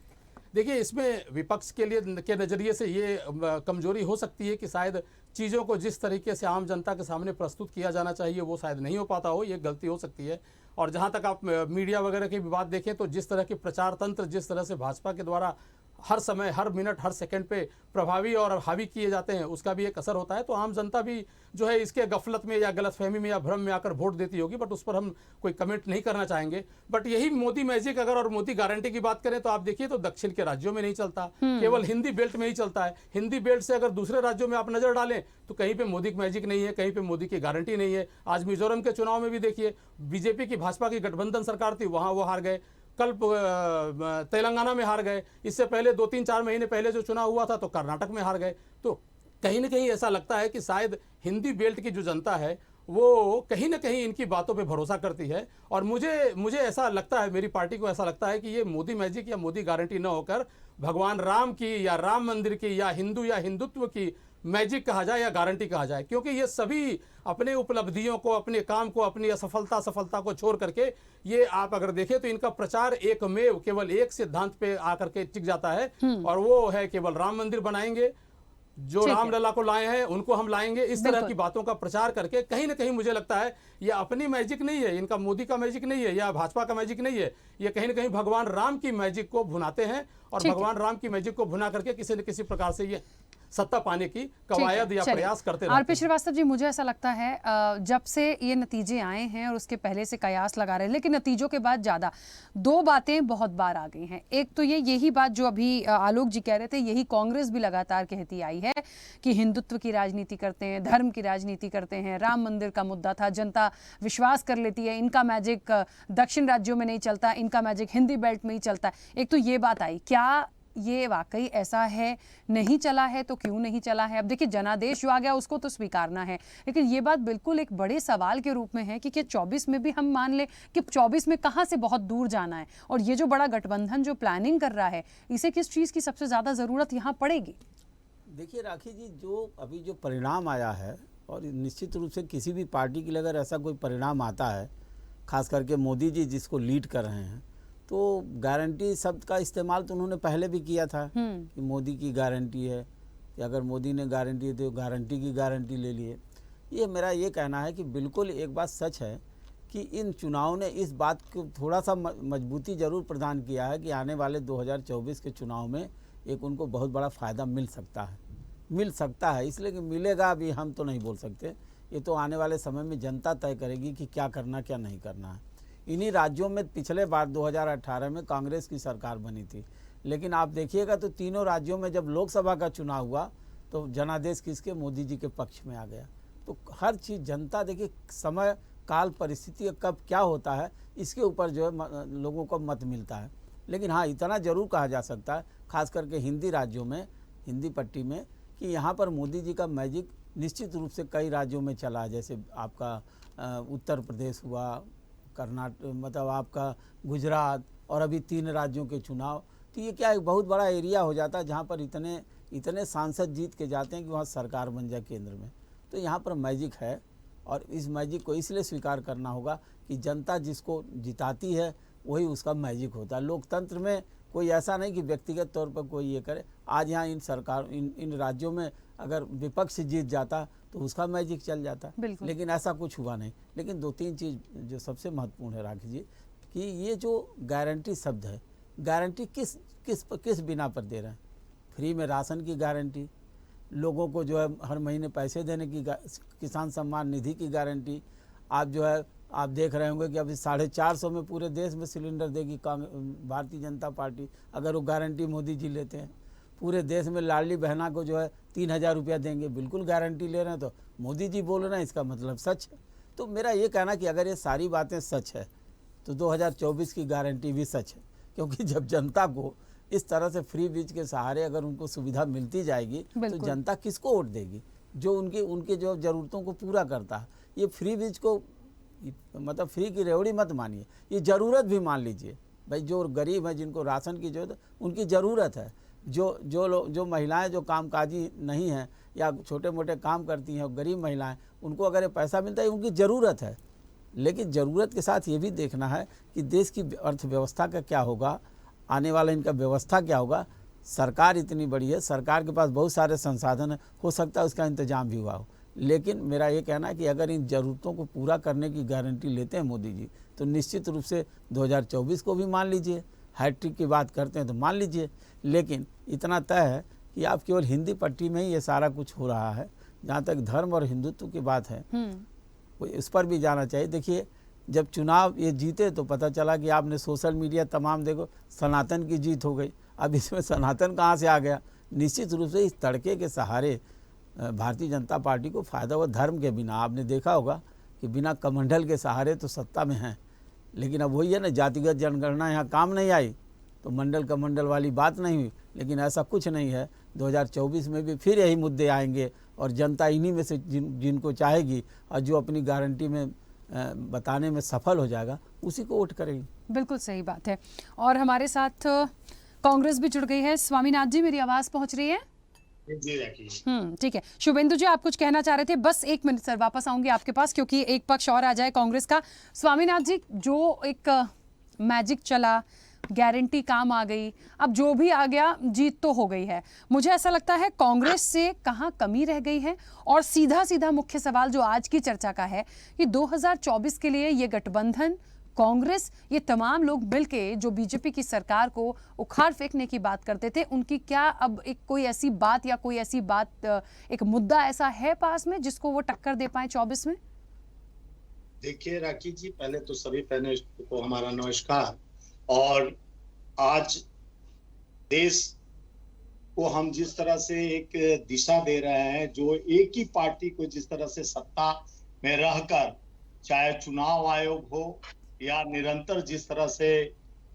देखिए, इसमें विपक्ष के लिए के नज़रिए से ये कमजोरी हो सकती है कि शायद चीज़ों को जिस तरीके से आम जनता के सामने प्रस्तुत किया जाना चाहिए वो शायद नहीं हो पाता हो, ये गलती हो सकती है। और जहाँ तक आप मीडिया वगैरह की भी बात देखें तो जिस तरह के प्रचार तंत्र जिस तरह से भाजपा के द्वारा हर समय, हर मिनट, हर सेकंड पे प्रभावी और हावी किए जाते हैं, उसका भी एक असर होता है। तो आम जनता भी जो है इसके गफलत में या गलतफहमी में या भ्रम में आकर वोट देती होगी, बट उस पर हम कोई कमेंट नहीं करना चाहेंगे। बट यही मोदी मैजिक अगर और मोदी गारंटी की बात करें तो आप देखिए तो दक्षिण के राज्यों में नहीं चलता, केवल हिंदी बेल्ट में ही चलता है। हिंदी बेल्ट से अगर दूसरे राज्यों में आप नजर डालें तो कहीं पे मोदी मैजिक नहीं है, कहीं पे मोदी की गारंटी नहीं है। आज मिजोरम के चुनाव में भी देखिए, बीजेपी की भाजपा की गठबंधन सरकार थी, वहां वो हार गए। कल तेलंगाना में हार गए। इससे पहले 2-3-4 महीने पहले जो चुनाव हुआ था तो कर्नाटक में हार गए। तो कहीं ना कहीं ऐसा लगता है कि शायद हिंदी बेल्ट की जो जनता है वो कहीं ना कहीं इनकी बातों पे भरोसा करती है। और मुझे ऐसा लगता है, मेरी पार्टी को ऐसा लगता है कि ये मोदी मैजिक या मोदी गारंटी न होकर भगवान राम की या राम मंदिर की या हिंदू या हिंदुत्व की मैजिक कहा जाए या गारंटी कहा जाए, क्योंकि ये सभी अपने उपलब्धियों को, अपने काम को, अपनी असफलता को छोड़ करके, ये आप अगर देखें तो इनका प्रचार एकमेव केवल एक सिद्धांत पे आकर के टिक जाता है, और वो है केवल राम मंदिर बनाएंगे, जो रामलला को लाए हैं उनको हम लाएंगे। इस तरह की बातों का प्रचार करके कहीं ना कहीं मुझे लगता है ये अपनी मैजिक नहीं है, इनका मोदी का मैजिक नहीं है या भाजपा का मैजिक नहीं है, ये कहीं ना कहीं भगवान राम की मैजिक को भुनाते हैं, और भगवान राम की मैजिक को भुना करके किसी न किसी प्रकार से ये सत्ता पाने की कवायद या प्रयास करते रहते हैं। आरपी श्रीवास्तव जी, मुझे ऐसा लगता है जब से ये नतीजे आए हैं और उसके पहले से कयास लगा रहे हैं, लेकिन नतीजों के बाद ज़्यादा दो बातें बहुत बार आ गई हैं। एक तो यही बात जो अभी आलोक जी कह रहे थे, यही कांग्रेस भी लगातार कहती आई है कि हिंदुत्व की राजनीति करते हैं, धर्म की राजनीति करते हैं, राम मंदिर का मुद्दा था, जनता विश्वास कर लेती है, इनका मैजिक दक्षिण राज्यों में नहीं चलता, इनका मैजिक हिंदी बेल्ट में ही चलता है। एक तो ये बात आई, क्या ये वाकई ऐसा है? नहीं चला है तो क्यों नहीं चला है? अब देखिए, जनादेश जो आ गया उसको तो स्वीकारना है, लेकिन ये बात बिल्कुल एक बड़े सवाल के रूप में है कि क्या 24 में भी हम मान ले कि 24 में कहाँ से बहुत दूर जाना है, और ये जो बड़ा गठबंधन जो प्लानिंग कर रहा है, इसे किस चीज़ की सबसे ज़्यादा ज़रूरत यहाँ पड़ेगी? देखिए राखी जी, जो अभी जो परिणाम आया है, और निश्चित रूप से किसी भी पार्टी के लिए अगर ऐसा कोई परिणाम आता है, खास करके मोदी जी जिसको लीड कर रहे हैं, तो गारंटी शब्द का इस्तेमाल तो उन्होंने पहले भी किया था कि मोदी की गारंटी है, कि अगर मोदी ने गारंटी दी तो गारंटी की गारंटी ले लिए। ये मेरा ये कहना है कि बिल्कुल एक बात सच है कि इन चुनाव ने इस बात को थोड़ा सा मजबूती ज़रूर प्रदान किया है कि आने वाले 2024 के चुनाव में एक उनको बहुत बड़ा फ़ायदा मिल सकता है। इसलिए कि मिलेगा अभी हम तो नहीं बोल सकते, ये तो आने वाले समय में जनता तय करेगी कि क्या करना क्या नहीं करना है। इन्हीं राज्यों में पिछले बार 2018 में कांग्रेस की सरकार बनी थी, लेकिन आप देखिएगा तो तीनों राज्यों में जब लोकसभा का चुनाव हुआ तो जनादेश किसके? मोदी जी के पक्ष में आ गया। तो हर चीज़ जनता, देखिए समय काल परिस्थिति कब क्या होता है इसके ऊपर जो है लोगों को मत मिलता है। लेकिन हाँ, इतना ज़रूर कहा जा सकता है, खास करके हिंदी राज्यों में, हिंदी पट्टी में, कि यहाँ पर मोदी जी का मैजिक निश्चित रूप से कई राज्यों में चला। जैसे आपका उत्तर प्रदेश हुआ, कर्नाटक, मतलब आपका गुजरात, और अभी 3 राज्यों के चुनाव। तो ये क्या एक बहुत बड़ा एरिया हो जाता है जहाँ पर इतने सांसद जीत के जाते हैं कि वहाँ सरकार बन जाए केंद्र में। तो यहाँ पर मैजिक है, और इस मैजिक को इसलिए स्वीकार करना होगा कि जनता जिसको जिताती है वही उसका मैजिक होता है। लोकतंत्र में कोई ऐसा नहीं कि व्यक्तिगत तौर पर कोई ये करे। आज यहाँ इन राज्यों में अगर विपक्ष जीत जाता तो उसका मैजिक चल जाता, लेकिन ऐसा कुछ हुआ नहीं। लेकिन 2-3 चीज़ जो सबसे महत्वपूर्ण है राखी जी, कि ये जो गारंटी शब्द है, गारंटी किस बिना पर दे रहे हैं? फ्री में राशन की गारंटी, लोगों को जो है हर महीने पैसे देने की, किसान सम्मान निधि की गारंटी। आप जो है आप देख रहे होंगे कि अभी 450 में पूरे देश में सिलेंडर देगी भारतीय जनता पार्टी, अगर वो गारंटी मोदी जी लेते हैं। पूरे देश में लाडली बहना को जो है 3000 रुपया देंगे, बिल्कुल गारंटी ले रहे हैं। तो मोदी जी बोल रहे हैं, इसका मतलब सच है। तो मेरा ये कहना कि अगर ये सारी बातें सच है तो 2024 की गारंटी भी सच है, क्योंकि जब जनता को इस तरह से फ्री बीज के सहारे अगर उनको सुविधा मिलती जाएगी तो जनता किसको वोट देगी? जो उनके जो ज़रूरतों को पूरा करता है। ये फ्री बीज को मतलब फ्री की रेवड़ी मत मानिए, ये ज़रूरत भी मान लीजिए। भाई जो गरीब है, जिनको राशन की जरूरत, उनकी ज़रूरत है। जो महिलाएं जो कामकाजी नहीं हैं या छोटे मोटे काम करती हैं, गरीब महिलाएं, उनको अगर ये पैसा मिलता है उनकी ज़रूरत है। लेकिन ज़रूरत के साथ ये भी देखना है कि देश की अर्थव्यवस्था का क्या होगा, आने वाला इनका व्यवस्था क्या होगा। सरकार इतनी बड़ी है, सरकार के पास बहुत सारे संसाधन है, हो सकता है उसका इंतजाम भी हुआ हो। लेकिन मेरा ये कहना है कि अगर इन ज़रूरतों को पूरा करने की गारंटी लेते हैं मोदी जी, तो निश्चित रूप से 2024 को भी मान लीजिए, हैट्रिक की बात करते हैं तो मान लीजिए। लेकिन इतना तय है कि आप केवल हिंदी पट्टी में ही ये सारा कुछ हो रहा है। जहाँ तक धर्म और हिंदुत्व की बात है, इस पर भी जाना चाहिए। देखिए, जब चुनाव ये जीते तो पता चला कि आपने सोशल मीडिया तमाम देखो, सनातन की जीत हो गई। अब इसमें सनातन कहाँ से आ गया? निश्चित रूप से इस तड़के के सहारे भारतीय जनता पार्टी को फ़ायदा हुआ। धर्म के बिना आपने देखा होगा कि बिना कमंडल के सहारे तो सत्ता में हैं, लेकिन अब वही है ना, जातिगत जनगणना यहाँ काम नहीं आई तो मंडल कमंडल वाली बात नहीं हुई। लेकिन ऐसा कुछ नहीं है, 2024 में भी फिर यही मुद्दे आएंगे और जनता इन्हीं में से जिनको चाहेगी और जो अपनी गारंटी में बताने में सफल हो जाएगा उसी को वोट करेगी। बिल्कुल सही बात है। और हमारे साथ कांग्रेस भी जुड़ गई है। स्वामीनाथ जी, मेरी आवाज पहुंच रही है? ठीक है। शुभेंदु जी, आप कुछ कहना चाह रहे थे? बस 1 मिनट सर, वापस आऊंगी आपके पास क्योंकि एक पक्ष और आ जाए कांग्रेस का। स्वामीनाथ जी, जो एक मैजिक चला, गारंटी काम आ गई, अब जो भी आ गया जीत तो हो गई है। मुझे ऐसा लगता है कांग्रेस से कहाँ कमी रह गई है? और सीधा सीधा मुख्य सवाल जो आज की चर्चा का है कि 2024 के लिए ये गठबंधन, कांग्रेस, ये तमाम लोग मिलके जो बीजेपी की सरकार को उखाड़ फेंकने की बात करते थे, उनकी क्या अब एक कोई ऐसी बात या कोई ऐसी बात, एक मुद्दा ऐसा है पास में जिसको वो टक्कर दे पाए 24 में? देखिए राखी जी, पहले तो सभी पैनलिस्ट को हमारा नमस्कार। और आज देश को हम जिस तरह से एक दिशा दे रहे हैं, जो एक ही पार्टी को जिस तरह से सत्ता में रहकर, चाहे चुनाव आयोग हो या निरंतर जिस तरह से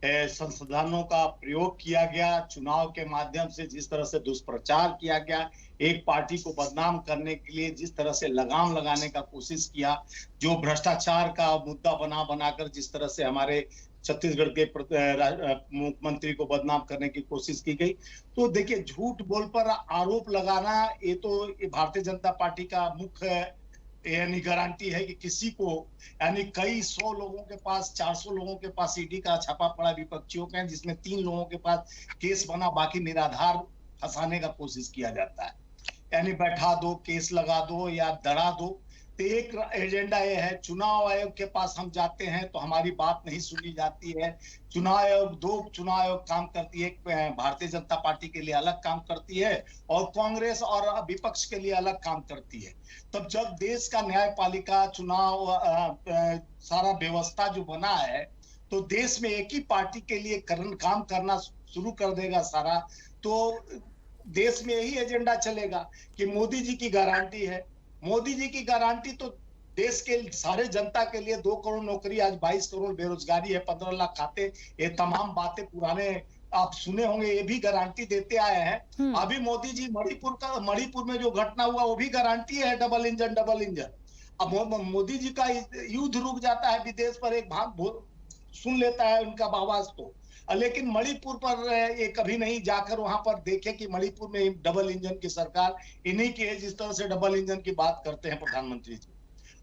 संसाधनों का प्रयोग किया गया, चुनाव के माध्यम से जिस तरह से दुष्प्रचार किया गया, एक पार्टी को बदनाम करने के लिए जिस तरह से लगाम लगाने का कोशिश किया, जो भ्रष्टाचार का मुद्दा बनाकर जिस तरह से हमारे छत्तीसगढ़ के मुख्यमंत्री को बदनाम करने की कोशिश की गई। तो देखिए, झूठ बोल पर आरोप लगाना ये तो भारतीय जनता पार्टी का मुख्य यानी गारंटी है कि किसी को, यानी कई 100 लोगों के पास, 400 लोगों के पास ईडी का छापा पड़ा विपक्षियों का, जिसमें 3 लोगों के पास केस बना, बाकी निराधार फंसाने का कोशिश किया जाता है। यानी बैठा दो, केस लगा दो या डरा दो। तो एक एजेंडा ये है, चुनाव आयोग के पास हम जाते हैं तो हमारी बात नहीं सुनी जाती है। चुनाव आयोग काम करती है, भारतीय जनता पार्टी के लिए अलग काम करती है और कांग्रेस और विपक्ष के लिए अलग काम करती है। तब जब देश का न्यायपालिका, चुनाव, सारा व्यवस्था जो बना है, तो देश में एक ही पार्टी के लिए काम करना शुरू कर देगा सारा, तो देश में यही एजेंडा चलेगा कि मोदी जी की गारंटी है। मोदी जी की गारंटी तो देश के सारे जनता के लिए 2 करोड़ नौकरी, आज 22 करोड़ बेरोजगारी है, 15 लाख खाते, ये तमाम बातें पुराने आप सुने होंगे, ये भी गारंटी देते आए हैं। अभी मोदी जी मणिपुर में जो घटना हुआ वो भी गारंटी है, डबल इंजन। अब मोदी जी का युद्ध रुक जाता है विदेश पर, एक भाग सुन लेता है उनका आवाज तो, लेकिन मणिपुर पर ये कभी नहीं जाकर वहां पर देखे कि मणिपुर में डबल इंजन की सरकार इन्हीं की है, जिस तरह से डबल इंजन की बात करते हैं प्रधानमंत्री जी।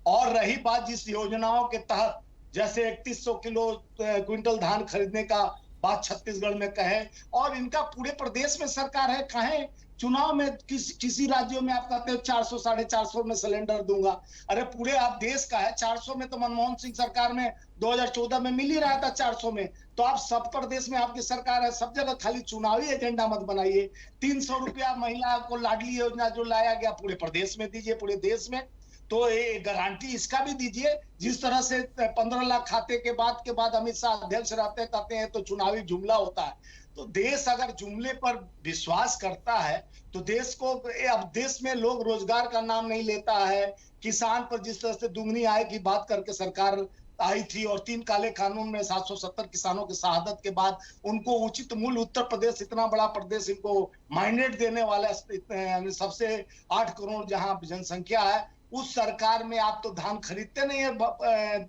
और रही बात जिस योजनाओं के तहत, जैसे 3100 क्विंटल धान खरीदने का बात छत्तीसगढ़ में कहे, और इनका पूरे प्रदेश में सरकार है, कहें चुनाव में किसी राज्यों में आप कहते हो 400 450 में सिलेंडर दूंगा। अरे पूरे आप देश का है, 400 में तो मनमोहन सिंह सरकार में 2014 में मिल ही रहा था 400 में। तो आप सब प्रदेश में आपकी सरकार है, सब जगह खाली चुनावी एजेंडा मत बनाइए। 300 रुपया महिला को लाडली योजना जो लाया गया, पूरे प्रदेश में दीजिए, पूरे देश में। तो ये गारंटी इसका भी दीजिए। जिस तरह से 15 लाख खाते के बाद अमित शाह अध्यक्ष रहते कहते हैं तो चुनावी जुमला होता है। तो देश अगर जुमले पर विश्वास करता है तो देश को, अब देश में लोग रोजगार का नाम नहीं लेता है। किसान पर जिस तरह से दुगनी आय की बात करके सरकार आई थी और 3 काले कानून में 770 किसानों की शहादत के बाद उनको उचित मूल्य, उत्तर प्रदेश इतना बड़ा प्रदेश, इनको माइनेट देने वाला सबसे 8 करोड़ जहां जनसंख्या है, उस सरकार में आप तो धान खरीदते नहीं है,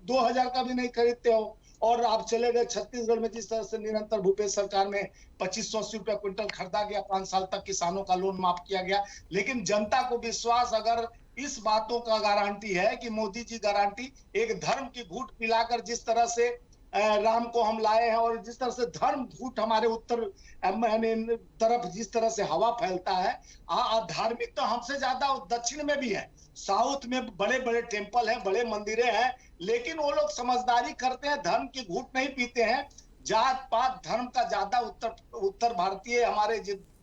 2000 का भी नहीं खरीदते हो। और आप चले गए छत्तीसगढ़ में, जिस तरह से निरंतर भूपेश सरकार में 2580 रुपया क्विंटल खरीदा गया, 5 साल तक किसानों का लोन माफ किया गया। लेकिन जनता को विश्वास अगर इस बातों का गारंटी है कि मोदी जी गारंटी एक धर्म की घूंट पिलाकर जिस तरह से राम को हम लाए हैं, और जिस तरह से धर्म घूंट हमारे उत्तर तरफ जिस तरह से हवा फैलता है, धार्मिक तो हमसे ज्यादा दक्षिण में भी है, साउथ में बड़े बड़े टेम्पल हैं, बड़े मंदिरें हैं, लेकिन वो लोग समझदारी करते हैं, धर्म की घूंट नहीं पीते हैं। जात पात धर्म का ज्यादा उत्तर भारतीय हमारे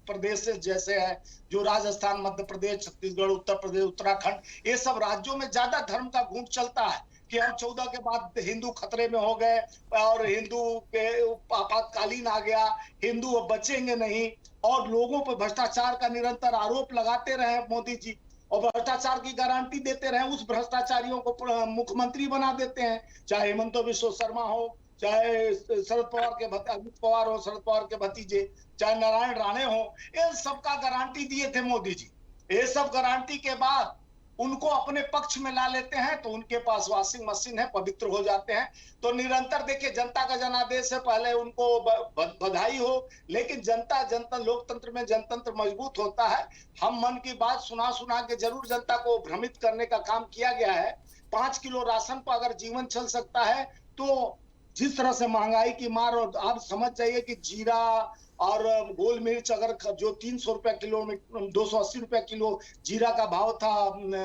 प्रदेश से जैसे है, जो राजस्थान, मध्य प्रदेश, छत्तीसगढ़, उत्तर प्रदेश, उत्तराखंड, ये सब राज्यों में ज्यादा धर्म का घूंट चलता है कि हम 14 के बाद हिंदू खतरे में हो गए और हिंदू पे आपातकालीन आ गया, हिंदू अब बचेंगे नहीं, और लोगों पर भ्रष्टाचार का निरंतर आरोप लगाते रहे मोदी जी और भ्रष्टाचार की गारंटी देते रहे। उस भ्रष्टाचारियों को मुख्यमंत्री बना देते हैं, चाहे हेमंत बिश्व शर्मा हो, चाहे शरद पवार के अमित पवार हो, शरद पवार के भतीजे, चाहे नारायण राणे हो, इन सबका गारंटी दिए थे मोदी जी। ये सब गारंटी के बाद उनको अपने पक्ष में ला लेते हैं तो उनके पास वॉशिंग मशीन है, पवित्र हो जाते हैं। तो निरंतर देखिए, जनता का जनादेश है, पहले उनको बधाई हो, लेकिन जनता लोकतंत्र में जनतंत्र मजबूत होता है। हम मन की बात सुना सुना के जरूर जनता को भ्रमित करने का काम किया गया है। 5 किलो राशन पर अगर जीवन चल सकता है तो जिस तरह से महंगाई की मार, और आप समझ जाइए कि जीरा और गोल मिर्च अगर जो 300 रुपया किलो में 280 रुपया किलो जीरा का भाव था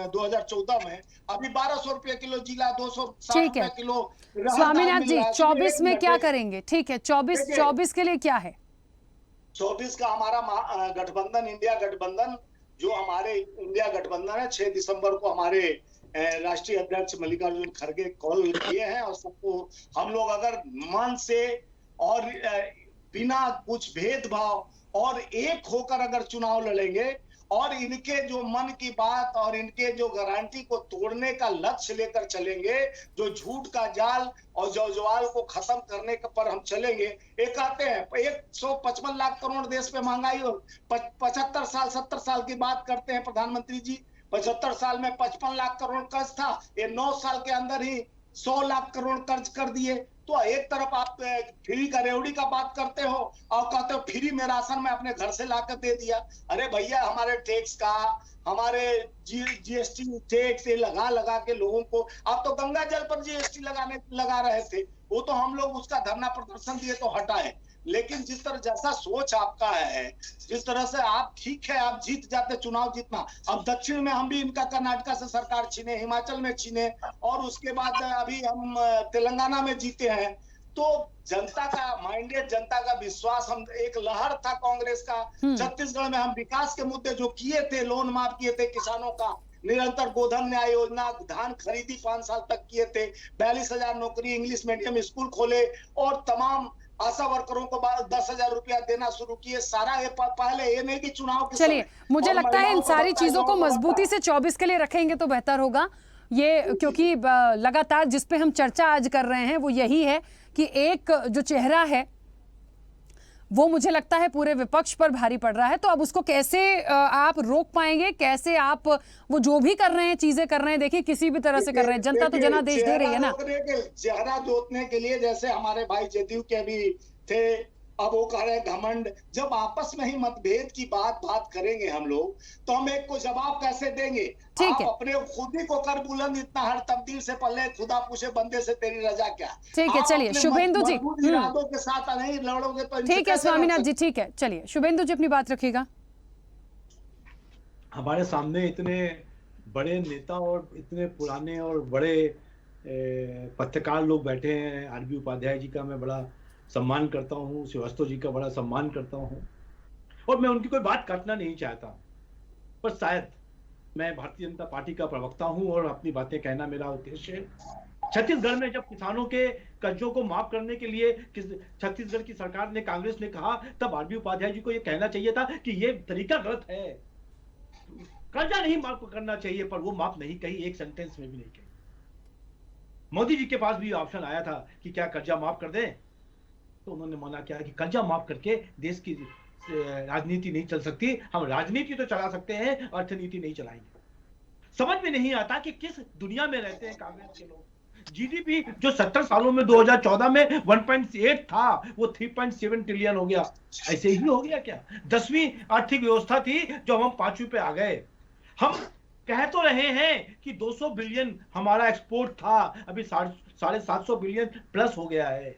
2014 में, अभी 1200 रुपया किलो जीरा, 260 रुपया किलो। स्वामीनाथ जी 24 में क्या करेंगे? ठीक है, 24 के लिए क्या है? 24 का हमारा गठबंधन, इंडिया गठबंधन, जो हमारे इंडिया गठबंधन है, 6 दिसंबर को हमारे राष्ट्रीय अध्यक्ष मल्लिकार्जुन खड़गे कॉल किए हैं, और सबको हम लोग अगर मन से और बिना कुछ भेदभाव और एक होकर अगर चुनाव लड़ेंगे और इनके जो मन की बात और इनके जो गारंटी को तोड़ने का लक्ष्य लेकर चलेंगे, जो झूठ का जाल और जौजवाल को खत्म करने पर हम चलेंगे। एक कहते हैं 155 लाख करोड़ देश पे महंगाई हो, 75 साल 70 साल की बात करते हैं प्रधानमंत्री जी। 75 साल में 55 लाख करोड़ कर्ज था, ये 9 साल के अंदर ही 100 लाख करोड़ कर्ज कर दिए। तो एक तरफ आप फ्री का रेवड़ी का बात करते हो और कहते हो फ्री में राशन मैं अपने घर से लाकर दे दिया। अरे भैया, हमारे टैक्स का, हमारे जीएसटी टैक्स ये लगा के लोगों को, आप तो गंगा जल पर जीएसटी लगा रहे थे, वो तो हम लोग उसका धरना प्रदर्शन दिए तो हटाए। लेकिन जिस तरह जैसा सोच आपका है, जिस तरह से आप, ठीक है आप जीत जाते, चुनाव जीतना, अब दक्षिण में हम भी इनका कर्नाटक से सरकार छीने, हिमाचल में छीने, और उसके बाद अभी हम तेलंगाना में जीते हैं। तो जनता का माइंडेड, जनता का विश्वास, हम एक लहर था कांग्रेस का छत्तीसगढ़ में, हम विकास के मुद्दे जो किए थे, लोन माफ किए थे किसानों का, निरंतर गोधन न्याय योजना, धान खरीदी 5 साल तक किए थे, 42,000 नौकरी, इंग्लिश मीडियम स्कूल खोले, और तमाम आशा वर्करों को 10,000 रुपया देना शुरू किए। सारा ये पहले ये नहीं कि चुनाव के, चलिए, मुझे लगता है इन सारी चीजों को मजबूती से 24 के लिए रखेंगे तो बेहतर होगा ये, क्योंकि लगातार जिस पे हम चर्चा आज कर रहे हैं वो यही है कि एक जो चेहरा है वो मुझे लगता है पूरे विपक्ष पर भारी पड़ रहा है। तो अब उसको कैसे आप रोक पाएंगे, कैसे आप वो जो भी कर रहे हैं, चीजें कर रहे हैं, देखिए किसी भी तरह से कर रहे हैं, जनता तो जनादेश दे रही है ना। चेहरा जोतने के लिए, जैसे हमारे भाई जदयू के भी थे, अब वो कह रहे हैं घमंड। जब आपस में ही मतभेद की बात करेंगे हम लोग, तो हम एक को जवाब कैसे देंगे? आप अपने खुद ही को कर बुलंद इतना, हर तब्दील से पहले खुदा पूछे बंदे से तेरी रजा क्या। ठीक है, चलिए शुभेंदु जी, इरादों के साथ नहीं लड़ोगे तो ठीक है स्वामीनाथ जी, ठीक है, चलिए शुभेंदु जी अपनी बात रखिएगा। हमारे सामने इतने बड़े नेता और इतने पुराने और बड़े पत्रकार लोग बैठे हैं। आरबी उपाध्याय जी का मैं बड़ा सम्मान करता हूँ, श्रीवास्तव जी का बड़ा सम्मान करता हूँ, और मैं उनकी कोई बात काटना नहीं चाहता, पर शायद मैं भारतीय जनता पार्टी का प्रवक्ता हूँ और अपनी बातें कहना मेरा उद्देश्य है। छत्तीसगढ़ में जब किसानों के कर्जों को माफ करने के लिए छत्तीसगढ़ की सरकार ने, कांग्रेस ने कहा, तब आरबी उपाध्याय जी को यह कहना चाहिए था कि ये तरीका गलत है, कर्जा नहीं माफ करना चाहिए, पर वो माफ नहीं कही, एक सेंटेंस में भी नहीं कही। मोदी जी के पास भी ऑप्शन आया था कि क्या कर्जा माफ कर दें, तो उन्होंने मना किया कि कर्जा माफ करके देश की राजनीति नहीं चल सकती। हम राजनीति तो चला सकते हैं, अर्थनीति नहीं चलाएंगे। समझ में नहीं आता कि किस दुनिया में रहते हैं कांग्रेस के लोग। जीडीपी जो 70 सालों में 2014 में 1.8 था, वो 3.7 ट्रिलियन हो गया। ऐसे ही हो गया क्या? 10वीं आर्थिक व्यवस्था थी जो हम 5वीं पे आ गए। हम कह तो रहे हैं कि 200 बिलियन हमारा एक्सपोर्ट था, अभी 750 बिलियन प्लस हो गया है।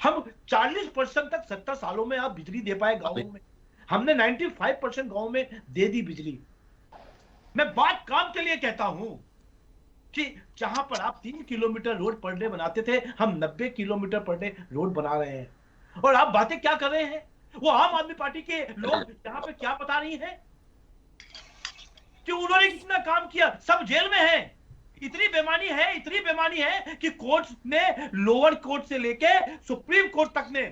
हम 40% तक 70 सालों में आप बिजली दे पाए गांवों में, हमने 95% गांव में दे दी बिजली। मैं बात काम के लिए कहता हूं कि जहां पर आप 3 किलोमीटर रोड पर डे बनाते थे, हम 90 किलोमीटर पर डे रोड बना रहे हैं। और आप बातें क्या कर रहे हैं? वो आम आदमी पार्टी के लोग यहाँ पे क्या बता रही हैं कि उन्होंने कितना काम किया, सब जेल में हैं। इतनी बेमानी है कि कोर्ट ने, लोअर कोर्ट से लेके सुप्रीम कोर्ट तक ने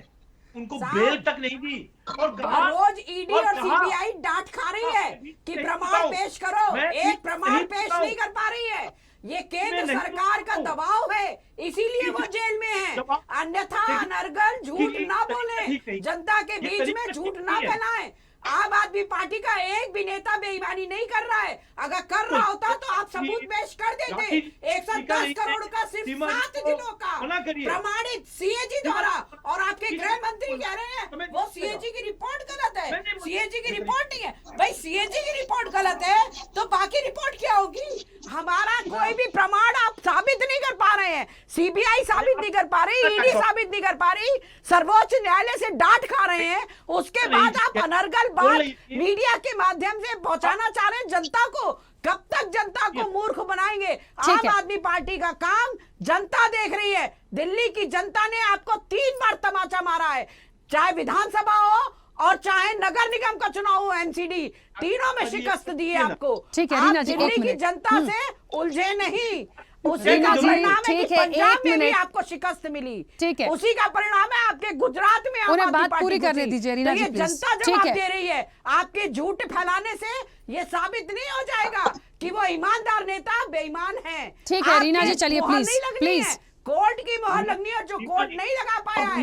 उनको बेल तक नहीं दी। और रोज ईडी और सीबीआई डांट खा रही है कि प्रमाण पेश करो, एक प्रमाण पेश नहीं कर पा रही है। ये केंद्र सरकार का दबाव है, इसीलिए वो जेल में है। अन्यथा अनर्गल झूठ ना बोले, जनता के बीच में झूठ ना फैलाएं। आम आदमी पार्टी का एक भी नेता बेईमानी नहीं कर रहा है। अगर कर रहा होता तो आप सबूत पेश कर देते। 110 करोड़ का सिर्फ 7 दिनों का प्रमाणित सीएजी द्वारा, और आपके गृह मंत्री कह रहे हैं वो सीएजी की रिपोर्ट गलत है। सीएजी की रिपोर्ट नहीं है भाई, सीएजी की रिपोर्ट गलत है तो बाकी रिपोर्ट क्या होगी? हमारा कोई भी प्रमाण आप साबित नहीं कर पा रहे हैं, सीबीआई साबित नहीं कर पा रही, ईडी साबित नहीं कर पा रही, सर्वोच्च न्यायालय से डांट खा रहे हैं। उसके बाद आप अनर्गल बात मीडिया के माध्यम से पहुंचाना चाह रहे हैं जनता को। कब तक जनता को मूर्ख बनाएंगे? आम आदमी पार्टी का काम जनता देख रही है। दिल्ली की जनता ने आपको 3 बार तमाचा मारा है, चाहे विधानसभा हो और चाहे नगर निगम का चुनाव हो, एनसीडी, तीनों में शिकस्त दी है आपको। ठीक है आप रीना जी, दिल्ली की जनता से उलझे नहीं। उसी का परिणाम है कि पंजाब में भी आपको शिकस्त मिली। ठीक है, उसी का परिणाम है आपके गुजरात में। उन्हें बात पूरी करने दीजिए रीना जी, जनता जवाब दे रही है। आपके झूठ फैलाने से ये साबित नहीं हो जाएगा कि वो ईमानदार नेता बेईमान है। ठीक है रीना जी, चलिए प्लीज प्लीज, कोर्ट की मोहर लगनी है, जो कोर्ट नहीं लगा पाया है।